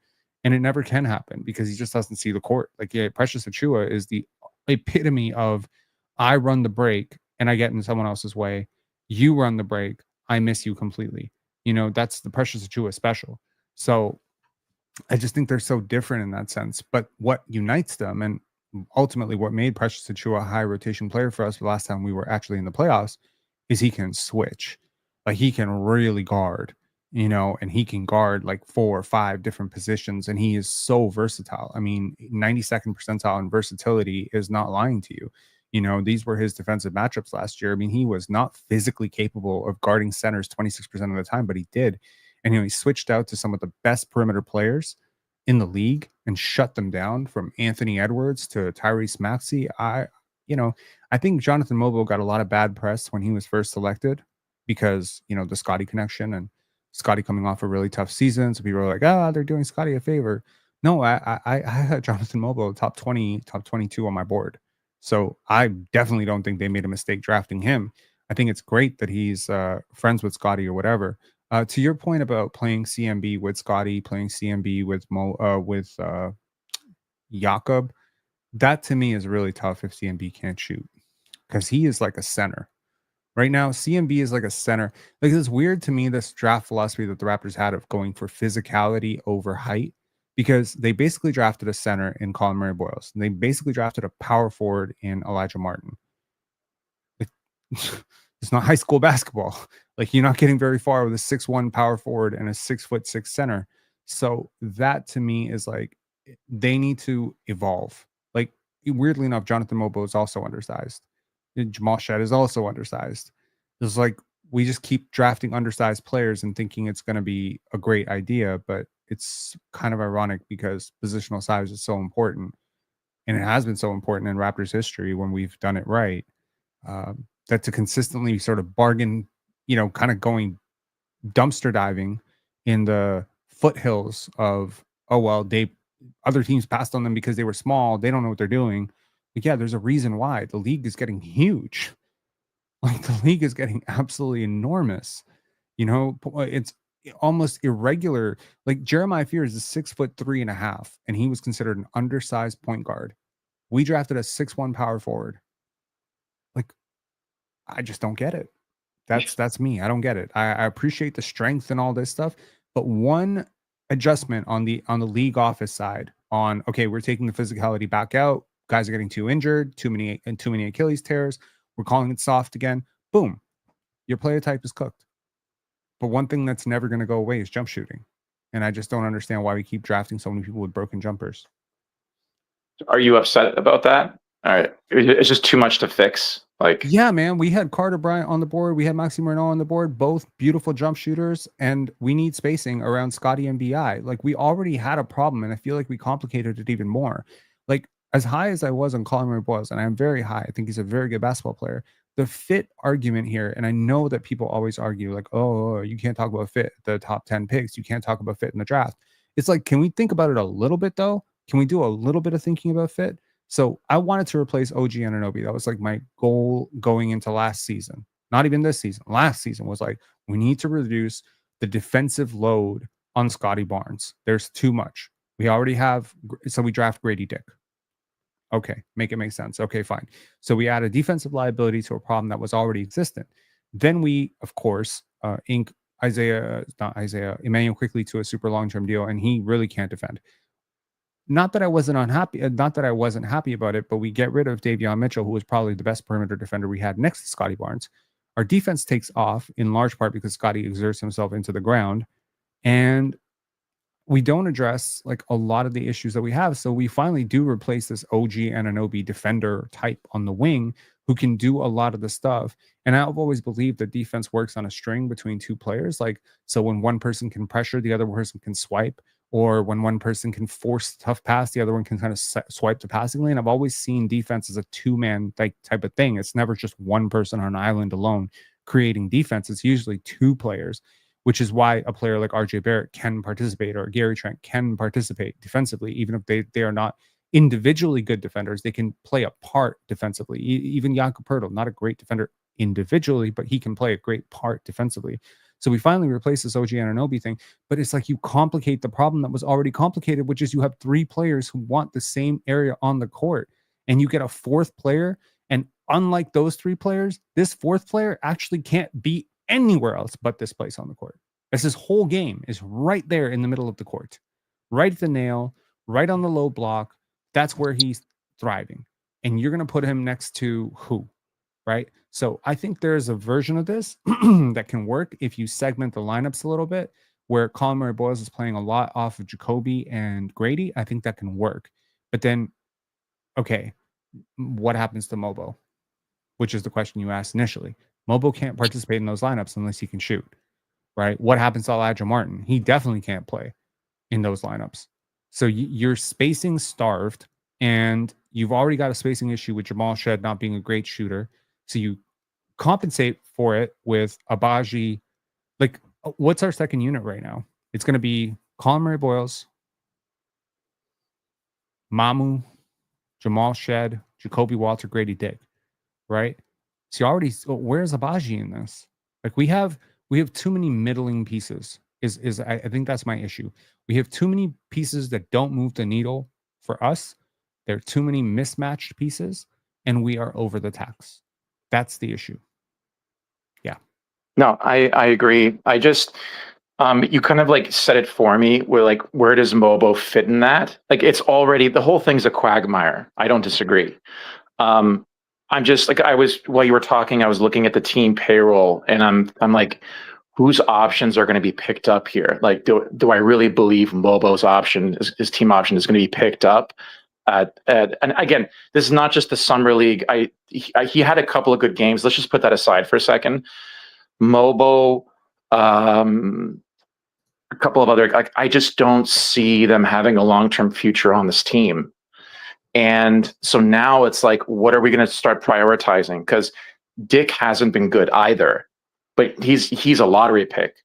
And it never can happen because he just doesn't see the court. Like, yeah, Precious Achua is the epitome of, I run the break and I get in someone else's way. You run the break, I miss you completely. That's the Precious Achua special. So I just think they're so different in that sense. But what unites them, and ultimately what made Precious Achua a high rotation player for us the last time we were actually in the playoffs, is he can switch. Like, he can really guard, and he can guard like 4 or 5 different positions, and he is so versatile. I mean, 92nd percentile in versatility is not lying to you. These were his defensive matchups last year. I mean, he was not physically capable of guarding centers 26% of the time, but he did. And he switched out to some of the best perimeter players in the league and shut them down, from Anthony Edwards to Tyrese Maxey. I think Jonathan Mogbo got a lot of bad press when he was first selected because, the Scotty connection and Scotty coming off a really tough season. So people were like, they're doing Scotty a favor. No, I had Jonathan Mogbo top 20, top 22 on my board. So I definitely don't think they made a mistake drafting him. I think it's great that he's friends with Scotty or whatever. To your point about playing CMB with Scotty, playing CMB with Jakob, that to me is really tough if CMB can't shoot, because he is like a center. Right now, CMB is like a center. Like, it's weird to me, this draft philosophy that the Raptors had of going for physicality over height, because they basically drafted a center in Colin Murray Boyles. And they basically drafted a power forward in Elijah Martin. It's not high school basketball. Like, you're not getting very far with a 6'1" power forward and a 6'6" center. So that to me is like, they need to evolve. Like, weirdly enough, Jonathan Mogbo is also undersized. Jamal Shed is also undersized. It's like, we just keep drafting undersized players and thinking it's going to be a great idea, but it's kind of ironic because positional size is so important, and it has been so important in Raptors history when we've done it right. That to consistently sort of bargain, kind of going dumpster diving in the foothills of, oh well, other teams passed on them because they were small, they don't know what they're doing. But yeah, there's a reason why the league is getting huge. Like the league is getting absolutely enormous. It's almost irregular. Like Jeremiah Fears is 6'3.5", and he was considered an undersized point guard. We drafted a 6'1" power forward. Like, I just don't get it. That's me. I don't get it. I appreciate the strength and all this stuff, but one adjustment on the league office side on, okay, we're taking the physicality back out. Guys are getting too injured, too many Achilles tears. We're calling it soft again. Boom, your player type is cooked. But one thing that's never going to go away is jump shooting, and I just don't understand why we keep drafting so many people with broken jumpers. Are you upset about that? All right, it's just too much to fix. Like, yeah, man, we had Carter Bryant on the board. We had Maxi Morneau on the board, both beautiful jump shooters, and we need spacing around Scotty and BI. Like, we already had a problem, and I feel like we complicated it even more. Like, as high as I was on Colin Boyles, and I'm very high, I think he's a very good basketball player. The fit argument here, and I know that people always argue, like, oh, you can't talk about fit, the top 10 picks. You can't talk about fit in the draft. It's like, can we think about it a little bit, though? Can we do a little bit of thinking about fit? So I wanted to replace OG Anunoby. That was like my goal going into last season. Not even this season. Last season was like, we need to reduce the defensive load on Scotty Barnes. There's too much. We already have, so we draft Grady Dick. Okay, make it make sense. Okay, fine. So we add a defensive liability to a problem that was already existent. Then we, of course, ink Emmanuel Quickley to a super long-term deal, and he really can't defend. Not that I wasn't happy about it, but we get rid of Davion Mitchell, who was probably the best perimeter defender we had next to Scotty Barnes. Our defense takes off in large part because Scotty exerts himself into the ground, and we don't address like a lot of the issues that we have. So we finally do replace this OG Anunoby defender type on the wing who can do a lot of the stuff. And I've always believed that defense works on a string between two players. Like, so when one person can pressure, the other person can swipe, or when one person can force tough pass, the other one can kind of swipe the passing lane. I've always seen defense as a two-man type of thing. It's never just one person on an island alone creating defense. It's usually two players, which is why a player like RJ Barrett can participate, or Gary Trent can participate defensively, even if they are not individually good defenders. They can play a part defensively. Even Jakob Poeltl, not a great defender individually, but he can play a great part defensively. So we finally replace this OG Anunoby thing, but it's like you complicate the problem that was already complicated, which is you have three players who want the same area on the court, and you get a fourth player. And unlike those three players, this fourth player actually can't be anywhere else but this place on the court. As his whole game is right there in the middle of the court, right at the nail, right on the low block. That's where he's thriving. And you're going to put him next to who? Right? So I think there's a version of this that can work if you segment the lineups a little bit, where Colin Murray Boyles is playing a lot off of Jacoby and Grady. I think that can work. But then, okay, what happens to Mogbo? Which is the question you asked initially. Mogbo can't participate in those lineups unless he can shoot, right? What happens to Elijah Martin? He definitely can't play in those lineups. So you're spacing starved, and you've already got a spacing issue with Jamal Shed not being a great shooter. So you compensate for it with Abaji. Like, what's our second unit right now? It's going to be Colin Murray Boyles, Mamu, Jamal Shed, Jacoby Walter, Grady Dick, right? So you already, where's Abaji in this? Like, we have too many middling pieces. I think that's my issue. We have too many pieces that don't move the needle for us. There are too many mismatched pieces, and we are over the tax. That's the issue. Yeah. No, I agree. I just, you kind of like said it for me. Where does Mogbo fit in that? Like, it's already, the whole thing's a quagmire. I don't disagree. I'm just like, while you were talking, I was looking at the team payroll, and I'm like, whose options are going to be picked up here? Like, do I really believe Mogbo's option, his team option, is going to be picked up? And again, this is not just the summer league. He had a couple of good games. Let's just put that aside for a second. Mogbo, a couple of other. Like, I just don't see them having a long-term future on this team. And so now it's like, what are we going to start prioritizing? Because Dick hasn't been good either, but he's a lottery pick.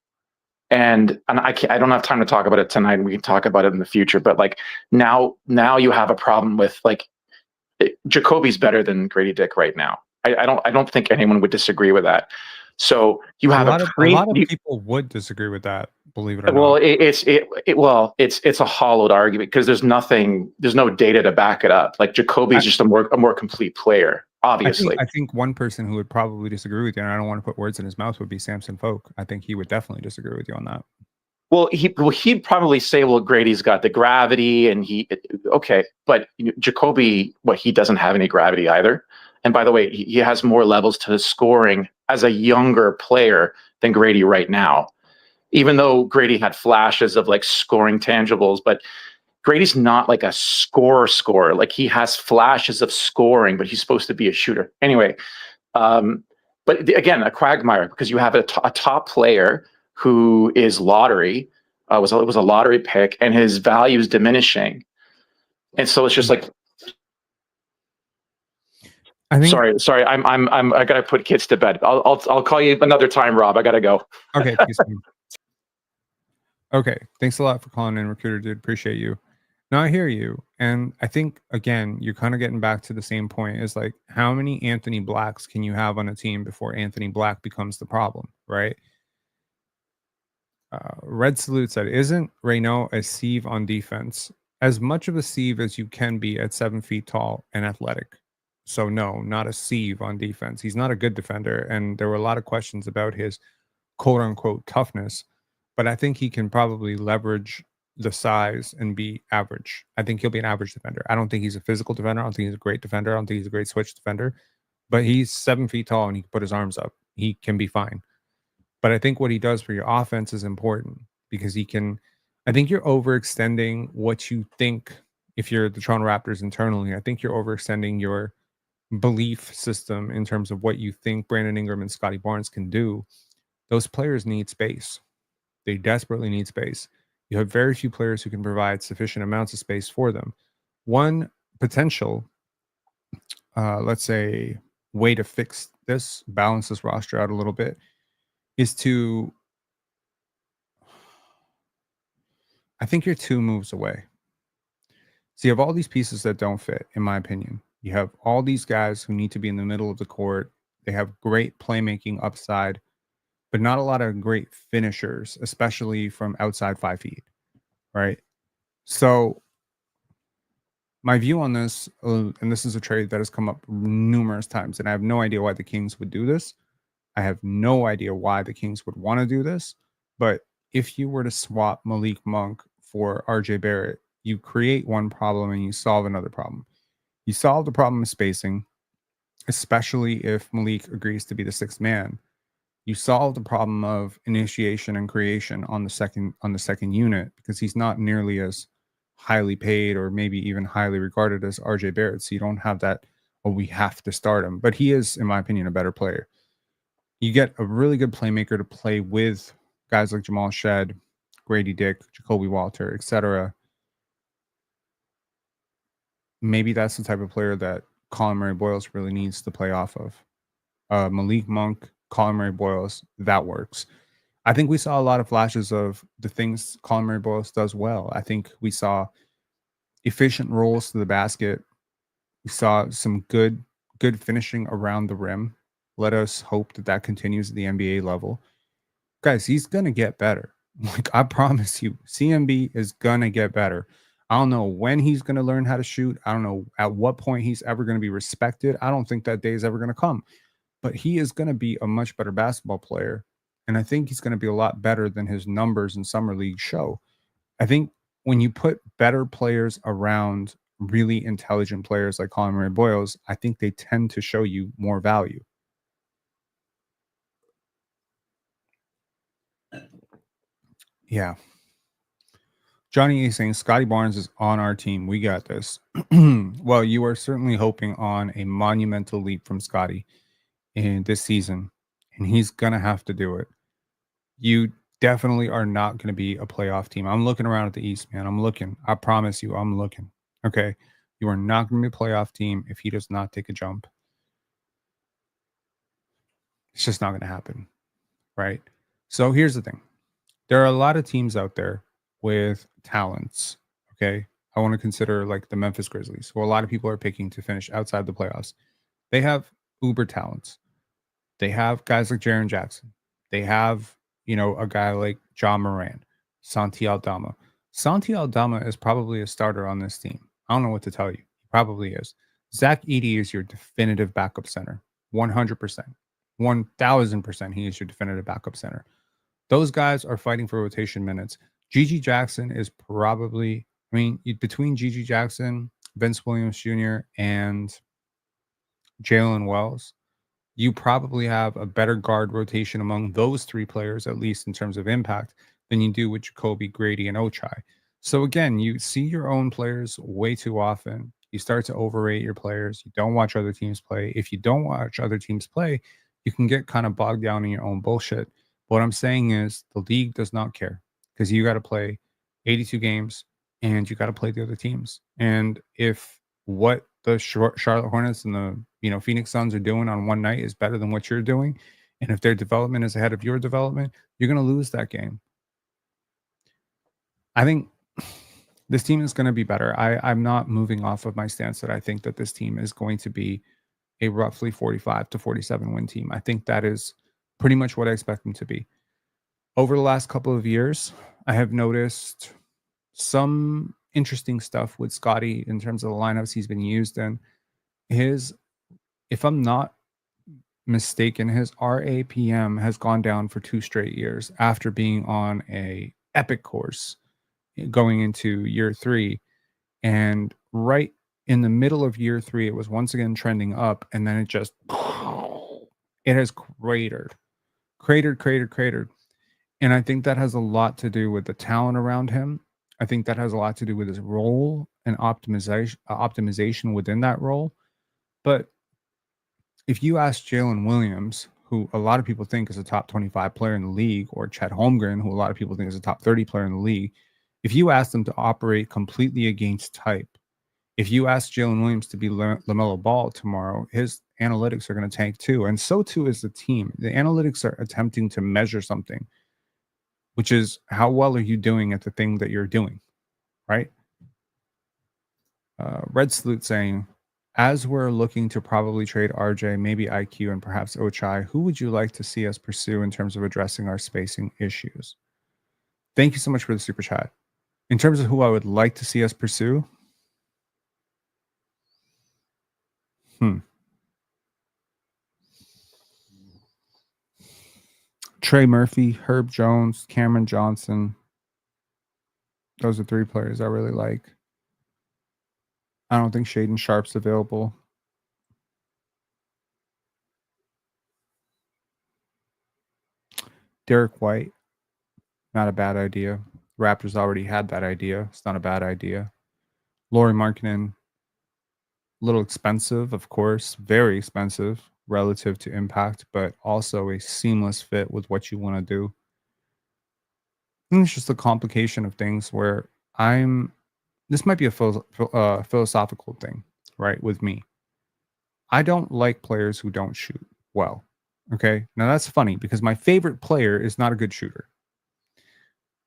And I don't have time to talk about it tonight. We can talk about it in the future. But like now you have a problem with like Jacoby's better than Grady Dick right now. I don't think anyone would disagree with that. So you have a lot of people would disagree with that, believe it or well, not. it's a hollowed argument because there's no data to back it up. Like Jacoby's just a more complete player, obviously. I think one person who would probably disagree with you, and I don't want to put words in his mouth, would be Samson Folk. I think he would definitely disagree with you on that. Well, he'd probably say, well, Grady's got the gravity, and okay, but Jacoby, he doesn't have any gravity either. And by the way, he has more levels to his scoring as a younger player than Grady right now. Even though Grady had flashes of like scoring tangibles, but Grady's not like a scorer. Like he has flashes of scoring, but he's supposed to be a shooter. Anyway, but again, a quagmire because you have a top player who is lottery, was a lottery pick, and his value is diminishing. And so it's just like, I think, sorry, I gotta put kids to bed. I'll call you another time, Rob. I gotta go. Okay, peace. Okay, thanks a lot for calling in, Recruiter Dude. Appreciate you. Now I hear you, and I think again you're kind of getting back to the same point. Is like, how many Anthony Blacks can you have on a team before Anthony Black becomes the problem, right? Red Salute said, isn't Reynaud a sieve on defense? As much of a sieve as you can be at 7 feet tall and athletic. So no, not a sieve on defense. He's not a good defender, and there were a lot of questions about his quote unquote toughness, but I think he can probably leverage the size and be average. I think he'll be an average defender. I don't think he's a physical defender. I don't think he's a great defender. I don't think he's a great switch defender, but he's 7 feet tall and he can put his arms up. He can be fine. But I think what he does for your offense is important because he can. I think you're overextending what you think. If you're the Toronto Raptors internally, I think you're overextending your belief system in terms of what you think Brandon Ingram and Scotty Barnes can do. Those players need space. They desperately need space. You have very few players who can provide sufficient amounts of space for them. One potential, let's say, way to fix this, balance this roster out a little bit, is to, I think you're 2 moves away. So you have all these pieces that don't fit, in my opinion. You have all these guys who need to be in the middle of the court. They have great playmaking upside, but not a lot of great finishers, especially from outside 5 feet, right? So my view on this, and this is a trade that has come up numerous times, and I have no idea why the Kings would do this. I have no idea why the Kings would want to do this, but if you were to swap Malik Monk for RJ Barrett, you create one problem and you solve another problem. You solve the problem of spacing, especially if Malik agrees to be the 6th man. You solve the problem of initiation and creation on the second unit because he's not nearly as highly paid or maybe even highly regarded as RJ Barrett. So you don't have that, oh, we have to start him. But he is, in my opinion, a better player. You get a really good playmaker to play with guys like Jamal Shed, Grady Dick, Jacoby Walter, etc. Maybe that's the type of player that Colin Murray-Boyles really needs to play off of. Malik Monk, Colin Murray-Boyles, that works. I think we saw a lot of flashes of the things Colin Murray-Boyles does well. I think we saw efficient rolls to the basket. We saw some good finishing around the rim. Let us hope that continues at the NBA level. Guys, he's going to get better. Like, I promise you, CMB is going to get better. I don't know when he's going to learn how to shoot. I don't know at what point he's ever going to be respected. I don't think that day is ever going to come. But he is going to be a much better basketball player. And I think he's going to be a lot better than his numbers in Summer League show. I think when you put better players around really intelligent players like Colin Murray-Boyles, I think they tend to show you more value. Yeah. Johnny is saying Scotty Barnes is on our team. We got this. Well, you are certainly hoping on a monumental leap from Scotty in this season. and he's going to have to do it. You definitely are not going to be a playoff team. I'm looking around at the East, man. I'm looking. I promise you, I'm looking. Okay. You are not going to be a playoff team if he does not take a jump. It's just not going to happen. Right. So here's the thing, there are a lot of teams out there with talents. Okay. I want to consider like the Memphis Grizzlies, who a lot of people are picking to finish outside the playoffs. They have uber talents. They have guys like Jaren Jackson. They have, a guy like John Moran, Santi Aldama. Santi Aldama is probably a starter on this team. I don't know what to tell you. He probably is. Zach Edey is your definitive backup center. 100%. 1000% he is your definitive backup center. Those guys are fighting for rotation minutes. Gigi Jackson is probably, between Gigi Jackson, Vince Williams Jr., and Jalen Wells, you probably have a better guard rotation among those three players, at least in terms of impact, than you do with Jacoby, Grady, and Ochai. So again, you see your own players way too often. You start to overrate your players. You don't watch other teams play. If you don't watch other teams play, you can get kind of bogged down in your own bullshit. What I'm saying is the league does not care, because you got to play 82 games and you got to play the other teams. And if what the Charlotte Hornets and the Phoenix Suns are doing on one night is better than what you're doing, and if their development is ahead of your development, you're going to lose that game. I think this team is going to be better. I'm not moving off of my stance that I think that this team is going to be a roughly 45 to 47 win team. I think that is pretty much what I expect them to be. Over the last couple of years, I have noticed some interesting stuff with Scotty in terms of the lineups he's been used in. If I'm not mistaken, his RAPM has gone down for 2 straight years after being on a epic course going into year 3. And right in the middle of year 3, it was once again trending up, and then it has cratered. And I think that has a lot to do with the talent around him. I think that has a lot to do with his role and optimization within that role. But if you ask Jalen Williams, who a lot of people think is a top 25 player in the league, or Chet Holmgren, who a lot of people think is a top 30 player in the league, if you ask them to operate completely against type, if you ask Jalen Williams to be LaMelo Ball tomorrow, his analytics are going to tank too. And so too is the team. The analytics are attempting to measure something, which is how well are you doing at the thing that you're doing, right? Red Salute saying, as we're looking to probably trade RJ, maybe IQ, and perhaps Ochai, who would you like to see us pursue in terms of addressing our spacing issues? Thank you so much for the super chat. In terms of who I would like to see us pursue, Trey Murphy, Herb Jones, Cameron Johnson. Those are 3 players I really like. I don't think Shaden Sharp's available. Derek White, not a bad idea. Raptors already had that idea. It's not a bad idea. Lauri Markkanen, a little expensive, of course, very expensive relative to impact, but also a seamless fit with what you want to do. And it's just a complication of things where this might be a philosophical thing, right, with me. I don't like players who don't shoot well. Okay. Now that's funny because my favorite player is not a good shooter.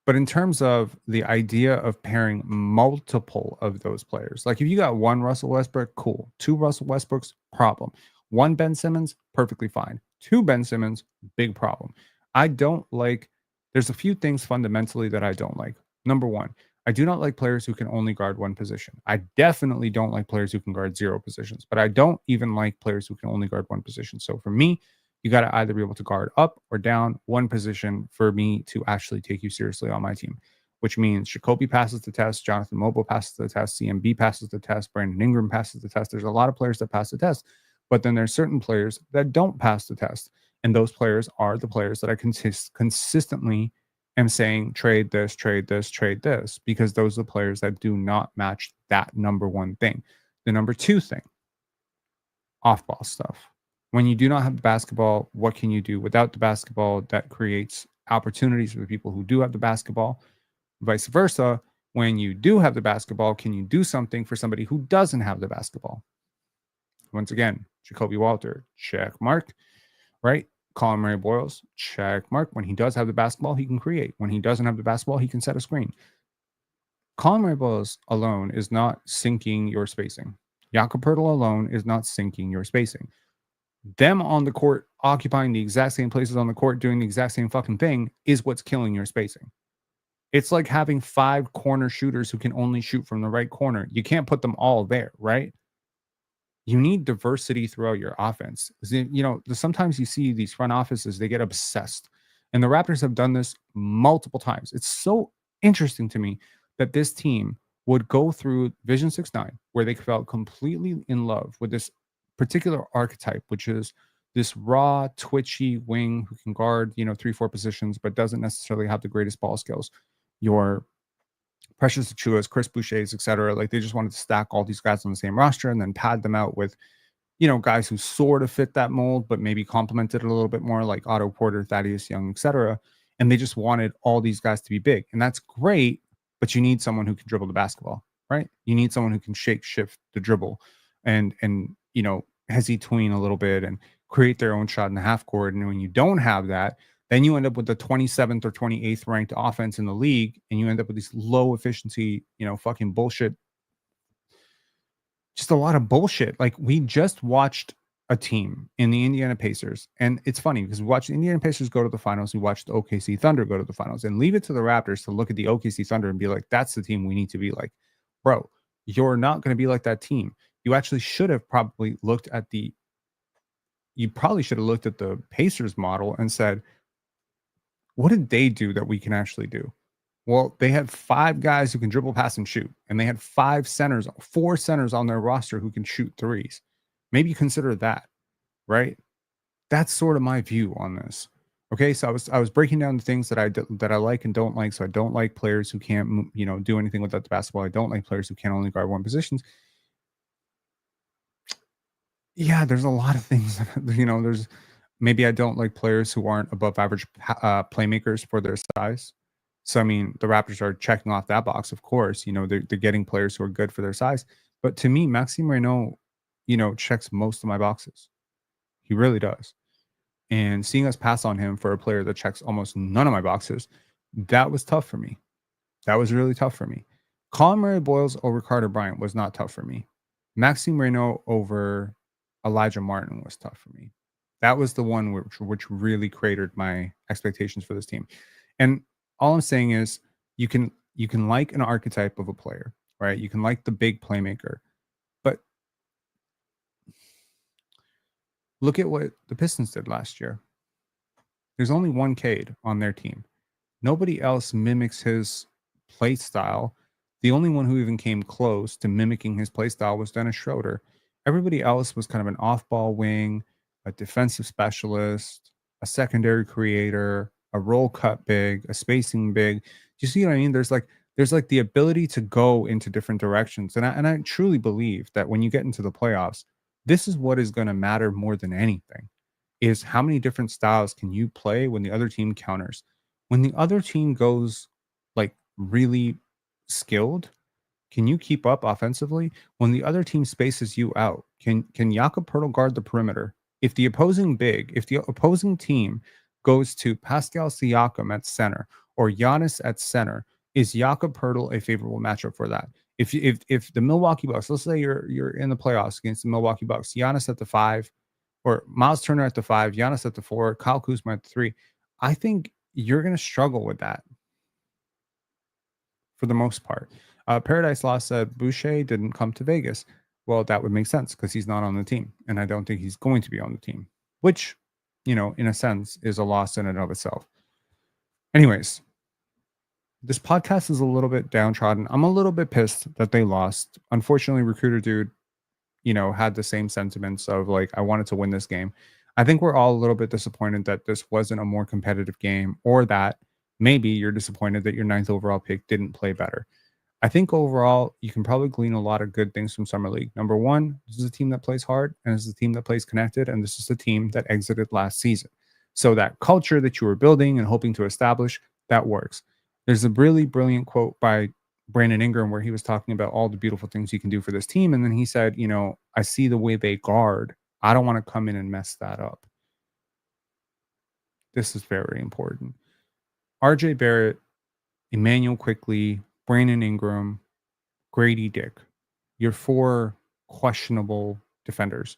But in terms of the idea of pairing multiple of those players, like if you got 1 Russell Westbrook, cool. 2 Russell Westbrooks, problem. 1 Ben Simmons, perfectly fine. 2 Ben Simmons, big problem. There's a few things fundamentally that I don't like. Number 1, I do not like players who can only guard 1 position. I definitely don't like players who can guard 0 positions, but I don't even like players who can only guard 1 position. So for me, you got to either be able to guard up or down 1 position for me to actually take you seriously on my team, which means Jacoby passes the test, Jonathan Mogbo passes the test, CMB passes the test, Brandon Ingram passes the test. There's a lot of players that pass the test, but then there's certain players that don't pass the test. And those players are the players that I consistently am saying, trade this, because those are the players that do not match that number 1 thing. The number 2 thing, off-ball stuff. When you do not have the basketball, what can you do without the basketball that creates opportunities for the people who do have the basketball? Vice versa, when you do have the basketball, can you do something for somebody who doesn't have the basketball? Once again, Jacoby Walter, check mark, right? Colin Murray Boyles, check mark. When he does have the basketball, he can create. When he doesn't have the basketball, he can set a screen. Colin Murray Boyles alone is not sinking your spacing. Jakob Poeltl alone is not sinking your spacing. Them on the court, occupying the exact same places on the court, doing the exact same fucking thing is what's killing your spacing. It's like having 5 corner shooters who can only shoot from the right corner. You can't put them all there, right? You need diversity throughout your offense. Sometimes you see these front offices, they get obsessed. And the Raptors have done this multiple times. It's so interesting to me that this team would go through Vision 6-9, where they felt completely in love with this particular archetype, which is this raw, twitchy wing who can guard, 3-4 positions, but doesn't necessarily have the greatest ball skills. Your Precious Achiuwas, Chris Boucher's, etc. Like, they just wanted to stack all these guys on the same roster and then pad them out with, guys who sort of fit that mold, but maybe complemented it a little bit more, like Otto Porter, Thaddeus Young, etc. And they just wanted all these guys to be big. And that's great, but you need someone who can dribble the basketball, right? You need someone who can shake, shift the dribble and hezzy tween a little bit and create their own shot in the half court. And when you don't have that, then you end up with the 27th or 28th ranked offense in the league, and you end up with these low efficiency, fucking bullshit. Just a lot of bullshit. Like, we just watched a team in the Indiana Pacers, and it's funny because we watched the Indiana Pacers go to the finals. We watched the OKC Thunder go to the finals, and leave it to the Raptors to look at the OKC Thunder and be like, that's the team we need to be like. Bro, you're not going to be like that team. You actually should have probably looked at the Pacers model and said, what did they do that we can actually do? Well, they had 5 guys who can dribble, pass, and shoot. And they had 4 centers on their roster who can shoot threes. Maybe consider that, right? That's sort of my view on this. Okay, so I was breaking down the things that I like and don't like. So I don't like players who can't, do anything without the basketball. I don't like players who can only guard one positions. Yeah, there's a lot of things. There's maybe I don't like players who aren't above average playmakers for their size. So, I mean, the Raptors are checking off that box, of course. They're getting players who are good for their size. But to me, Maxime Reynaud, checks most of my boxes. He really does. And seeing us pass on him for a player that checks almost none of my boxes, that was tough for me. That was really tough for me. Colin Murray Boyles over Carter Bryant was not tough for me. Maxime Reynaud over Elijah Martin was tough for me. That was the one which really cratered my expectations for this team. And all I'm saying is you can like an archetype of a player, right? You can like the big playmaker, but look at what the Pistons did last year. There's only one Cade on their team. Nobody else mimics his play style. The only one who even came close to mimicking his play style was Dennis Schroeder. Everybody else was kind of an off-ball wing, a defensive specialist, a secondary creator, a roll cut big, a spacing big. Do you see what I mean? There's like the ability to go into different directions. And I truly believe that when you get into the playoffs, this is what is going to matter more than anything, is how many different styles can you play when the other team counters. When the other team goes like really skilled, can you keep up offensively? When the other team spaces you out, can Jakob Poeltl guard the perimeter? If the opposing team goes to Pascal Siakam at center or Giannis at center, is Jakob Poeltl a favorable matchup for that? If the Milwaukee Bucks, let's say you're in the playoffs against the Milwaukee Bucks, Giannis at the 5, or Miles Turner at the 5, Giannis at the 4, Kyle Kuzma at the 3, I think you're going to struggle with that for the most part. Paradise Lost said Boucher didn't come to Vegas. Well, that would make sense because he's not on the team, and I don't think he's going to be on the team, which, in a sense, is a loss in and of itself. Anyways, this podcast is a little bit downtrodden. I'm a little bit pissed that they lost. Unfortunately, Recruiter Dude, had the same sentiments of like, I wanted to win this game. I think we're all a little bit disappointed that this wasn't a more competitive game, or that maybe you're disappointed that your 9th overall pick didn't play better. I think overall, you can probably glean a lot of good things from Summer League. Number one, this is a team that plays hard, and this is a team that plays connected, and this is a team that exited last season. So that culture that you were building and hoping to establish, that works. There's a really brilliant quote by Brandon Ingram where he was talking about all the beautiful things you can do for this team. And then he said, I see the way they guard. I don't want to come in and mess that up. This is very important. RJ Barrett, Emmanuel Quickly, Brandon Ingram, Grady Dick, your four questionable defenders,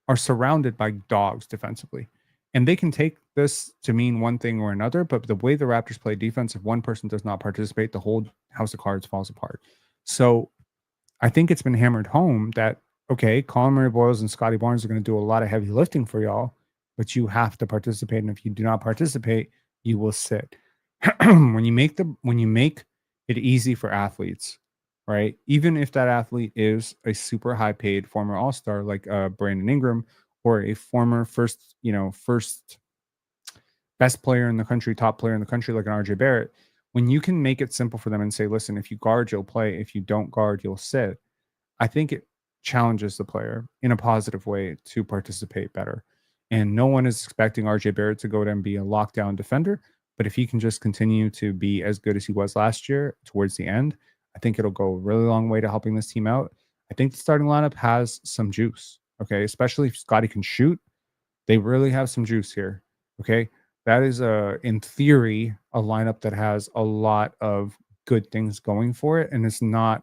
are surrounded by dogs defensively. And they can take this to mean one thing or another, but the way the Raptors play defense, if one person does not participate, the whole house of cards falls apart. So I think it's been hammered home that, okay, Colin Murray Boyles and Scotty Barnes are going to do a lot of heavy lifting for y'all, but you have to participate. And if you do not participate, you will sit. when you make it easy for athletes, right? Even if that athlete is a super high paid former all-star like Brandon Ingram, or a former first best player in the country, top player in the country like an RJ Barrett, when you can make it simple for them and say, listen, if you guard, you'll play. If you don't guard, you'll sit. I think it challenges the player in a positive way to participate better. And no one is expecting RJ Barrett to go out and be a lockdown defender. But if he can just continue to be as good as he was last year towards the end, I think it'll go a really long way to helping this team out. I think the starting lineup has some juice. Okay. Especially if Scotty can shoot, they really have some juice here. Okay. That is in theory, a lineup that has a lot of good things going for it. And it's not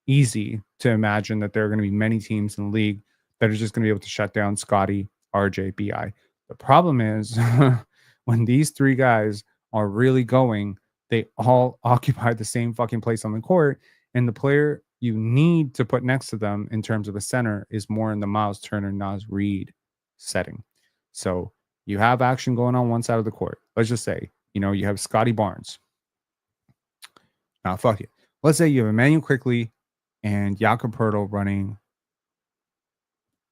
easy to imagine that there are going to be many teams in the league that are just going to be able to shut down Scotty, RJ, BI. The problem is when these three guys are really going, they all occupy the same fucking place on the court. And the player you need to put next to them in terms of a center is more in the Miles Turner, Naz Reid setting. So you have action going on one side of the court. Let's just say, you have Scotty Barnes. Now, fuck it. Let's say you have Emmanuel Quickly and Jakob Pertl running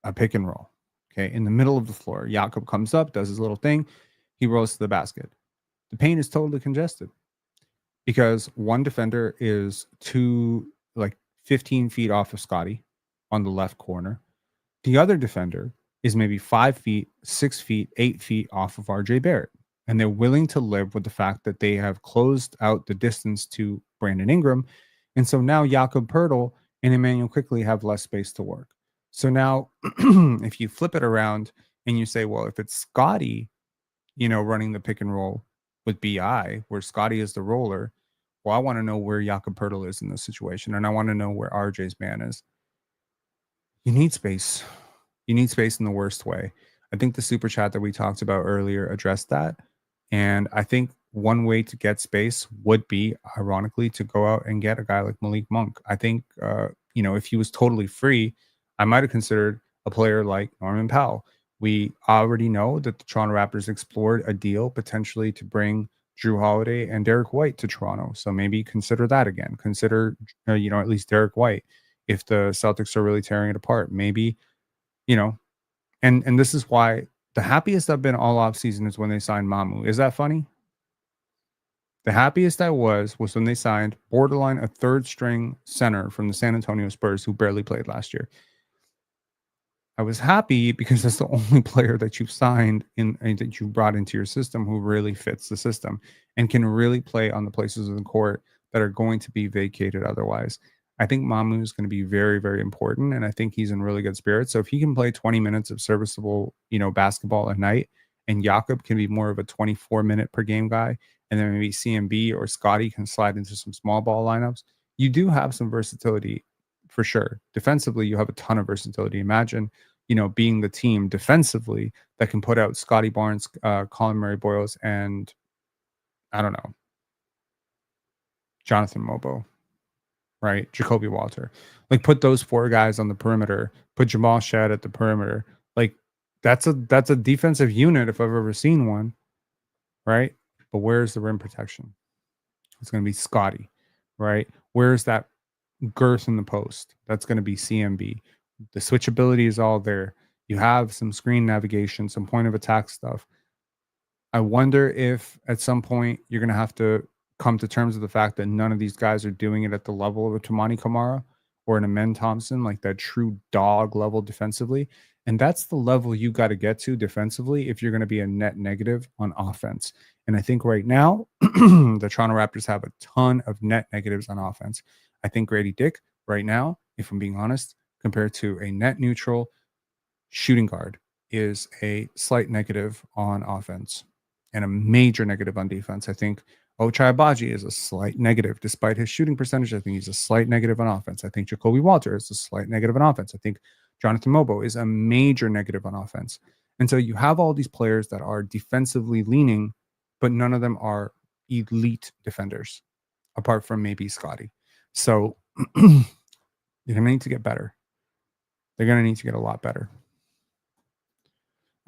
a pick and roll. Okay. In the middle of the floor, Jakob comes up, does his little thing. He rolls to the basket. The paint is totally congested because one defender is 15 feet off of Scotty on the left corner. The other defender is maybe 5 feet, 6 feet, 8 feet off of RJ Barrett. And they're willing to live with the fact that they have closed out the distance to Brandon Ingram. And so now Jakob Pertl and Emmanuel Quickly have less space to work. So now if you flip it around and you say, well, if it's Scotty, running the pick and roll with BI, where Scotty is the roller, well, I want to know where Jakob Pertl is in this situation. And I want to know where RJ's man is. You need space. You need space in the worst way. I think the super chat that we talked about earlier addressed that. And I think one way to get space would be, ironically, to go out and get a guy like Malik Monk. I think, if he was totally free, I might have considered a player like Norman Powell. We already know that the Toronto Raptors explored a deal potentially to bring Drew Holiday and Derek White to Toronto. So maybe consider that again. Consider, at least Derek White. If the Celtics are really tearing it apart, maybe, and this is why the happiest I've been all off season is when they signed Mamu. Is that funny? The happiest I was when they signed borderline a third string center from the San Antonio Spurs who barely played last year. I was happy because that's the only player that you've signed that you've brought into your system who really fits the system and can really play on the places of the court that are going to be vacated otherwise. I think Mamu is going to be very, very important, and I think he's in really good spirits. So if he can play 20 minutes of serviceable, basketball a night, and Jakob can be more of a 24-minute per game guy, and then maybe CMB or Scotty can slide into some small ball lineups, you do have some versatility for sure. Defensively, you have a ton of versatility. Imagine, being the team defensively that can put out Scotty Barnes, Colin Murray Boyles, and I don't know, Jonathan Mogbo. Right, Jacoby Walter. Like, put those four guys on the perimeter. Put Jamal Shad at the perimeter. Like, that's a defensive unit if I've ever seen one. Right, but where's the rim protection? It's going to be Scotty. Right, where's that girth in the post? That's going to be CMB. The switchability is all there. You have some screen navigation, some point of attack stuff. I wonder if at some point you're going to have to come to terms with the fact that none of these guys are doing it at the level of a Tamani Kamara or an Amen Thompson, like that true dog level defensively. And that's the level you got to get to defensively if you're going to be a net negative on offense. And I think right now, the Toronto Raptors have a ton of net negatives on offense. I think Grady Dick, right now, if I'm being honest, compared to a net neutral shooting guard, is a slight negative on offense and a major negative on defense. I think Ochai Agbaji is a slight negative despite his shooting percentage. I think he's a slight negative on offense. I think Jacoby Walter is a slight negative on offense. I think Jonathan Mogbo is a major negative on offense. And so you have all these players that are defensively leaning, but none of them are elite defenders, apart from maybe Scotty. So you're going to need to get better. They're going to need to get a lot better.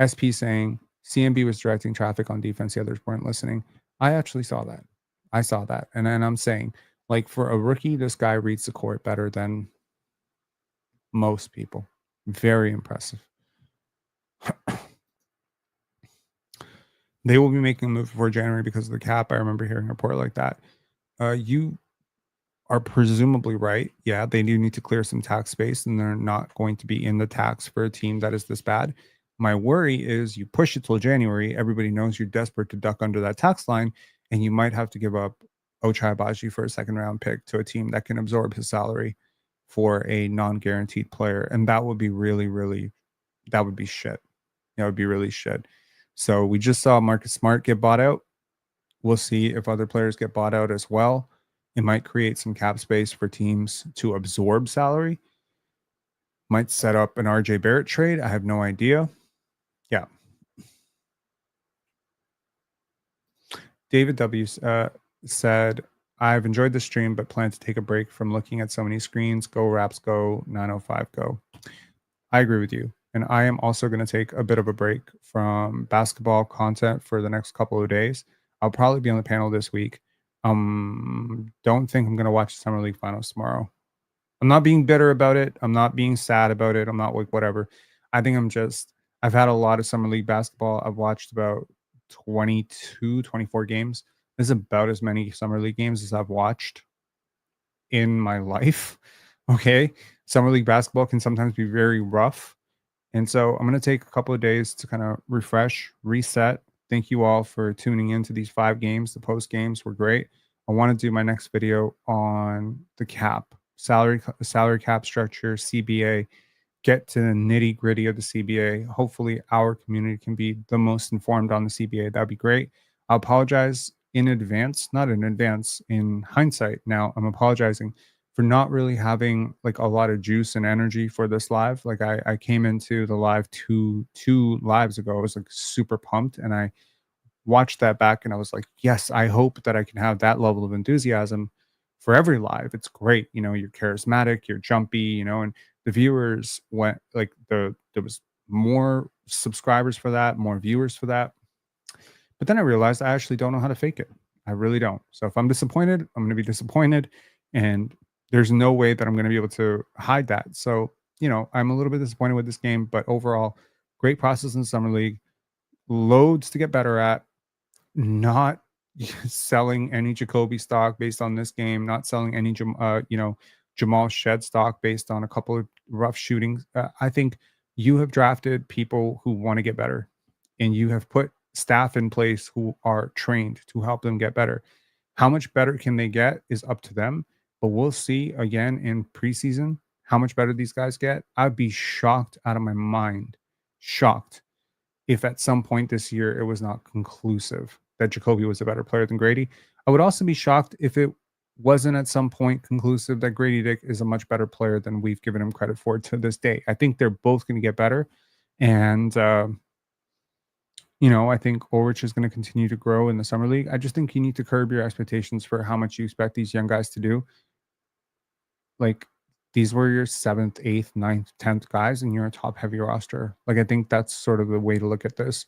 SP saying CMB was directing traffic on defense. The others weren't listening. I actually saw that. I saw that. And then I'm saying, like, for a rookie, this guy reads the court better than most people. Very impressive. They will be making a move before January because of the cap. I remember hearing a report like that. You are presumably right. Yeah, they do need to clear some tax space, and they're not going to be in the tax for a team that is this bad. My worry is you push it till January. Everybody knows you're desperate to duck under that tax line, and you might have to give up Ochai Agbaji for a second-round pick to a team that can absorb his salary for a non-guaranteed player, and that would be really, really, that would be shit. That would be really shit. So we just saw Marcus Smart get bought out. We'll see if other players get bought out as well. It might create some cap space for teams to absorb salary. Might set up an RJ Barrett trade. I have no idea. Yeah. David W. Said, I've enjoyed the stream, but plan to take a break from looking at so many screens. Go Raps, go 905, go. I agree with you. And I am also going to take a bit of a break from basketball content for the next couple of days. I'll probably be on the panel this week. Don't think I'm going to watch the Summer League Finals tomorrow. I'm not being bitter about it. I'm not being sad about it. I'm not like whatever. I think I've had a lot of Summer League basketball. I've watched about 22, 24 games. This is about as many Summer League games as I've watched in my life. Okay. Summer League basketball can sometimes be very rough. And so I'm going to take a couple of days to kind of refresh, reset. Thank you all for tuning into these 5 games. The post games were great. I want to do my next video on the cap, salary cap structure, CBA, get to the nitty gritty of the CBA. Hopefully our community can be the most informed on the CBA. That'd be great. I'll apologize in advance, not in advance, in hindsight. Now I'm apologizing for not really having like a lot of juice and energy for this live. Like I came into the live two lives ago. I was like super pumped, and I watched that back and I was like, yes, I hope that I can have that level of enthusiasm for every live. It's great. You know, you're charismatic, you're jumpy, you know, and the viewers went like there was more subscribers for that, more viewers for that. But then I realized I actually don't know how to fake it. I really don't. So if I'm disappointed, I'm going to be disappointed. And there's no way that I'm going to be able to hide that. So, you know, I'm a little bit disappointed with this game, but overall, great process in Summer League. Loads to get better at. Not selling any Jacoby stock based on this game. Not selling any, Jamal Shed stock based on a couple of rough shootings. I think you have drafted people who want to get better, and you have put staff in place who are trained to help them get better. How much better can they get is up to them. But we'll see again in preseason how much better these guys get. I'd be shocked out of my mind, shocked, if at some point this year it was not conclusive that Jacoby was a better player than Grady. I would also be shocked if it wasn't at some point conclusive that Grady Dick is a much better player than we've given him credit for to this day. I think they're both going to get better. And, I think Ulrich is going to continue to grow in the Summer League. I just think you need to curb your expectations for how much you expect these young guys to do. Like, these were your 7th, 8th, 9th, 10th guys, and you're a top heavy roster. Like, I think that's sort of the way to look at this.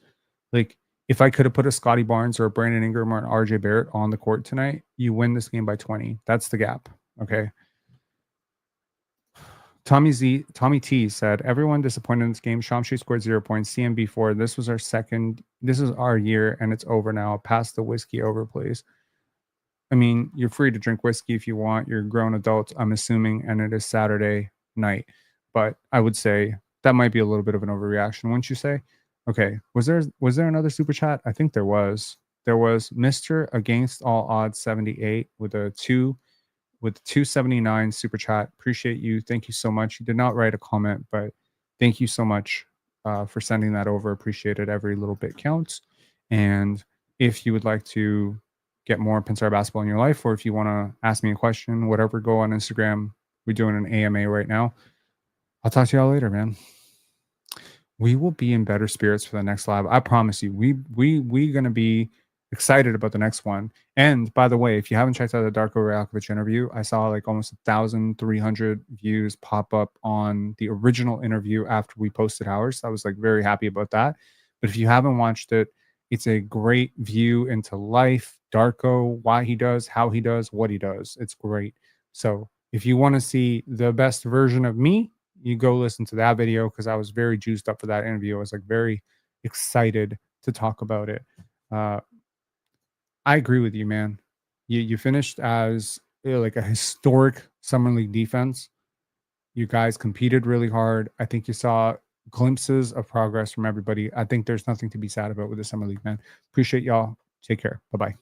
Like, if I could have put a Scotty Barnes or a Brandon Ingram or an RJ Barrett on the court tonight, you win this game by 20. That's the gap. Okay. Tommy T said, everyone disappointed in this game. Shamshi scored 0 points. CMB 4. This was our year, and it's over now. Pass the whiskey over, please. I mean, you're free to drink whiskey if you want. You're grown adults, I'm assuming, and it is Saturday night. But I would say that might be a little bit of an overreaction, wouldn't you say? Okay, was there another super chat? I think there was. There was Mr. Against All Odds 78 with a 279 super chat. Appreciate you. Thank you so much. You did not write a comment, but thank you so much for sending that over. Appreciate it. Every little bit counts. And if you would like to get more Pensare basketball in your life, or if you want to ask me a question, whatever, go on Instagram. We're doing an AMA right now. I'll talk to y'all later, man. We will be in better spirits for the next live. I promise you. We gonna be excited about the next one. And by the way, if you haven't checked out the Darko Rajakovic interview, I saw like almost 1,300 views pop up on the original interview after we posted ours. I was like very happy about that. But if you haven't watched it, it's a great view into life, Darko, why he does, how he does, what he does. It's great. So if you want to see the best version of me, you go listen to that video because I was very juiced up for that interview. I was like very excited to talk about it. I agree with you, man. You finished as like a historic summer league defense. You guys competed really hard. I think you saw glimpses of progress from everybody. I think there's nothing to be sad about with the summer league, man. Appreciate y'all. Take care. Bye bye.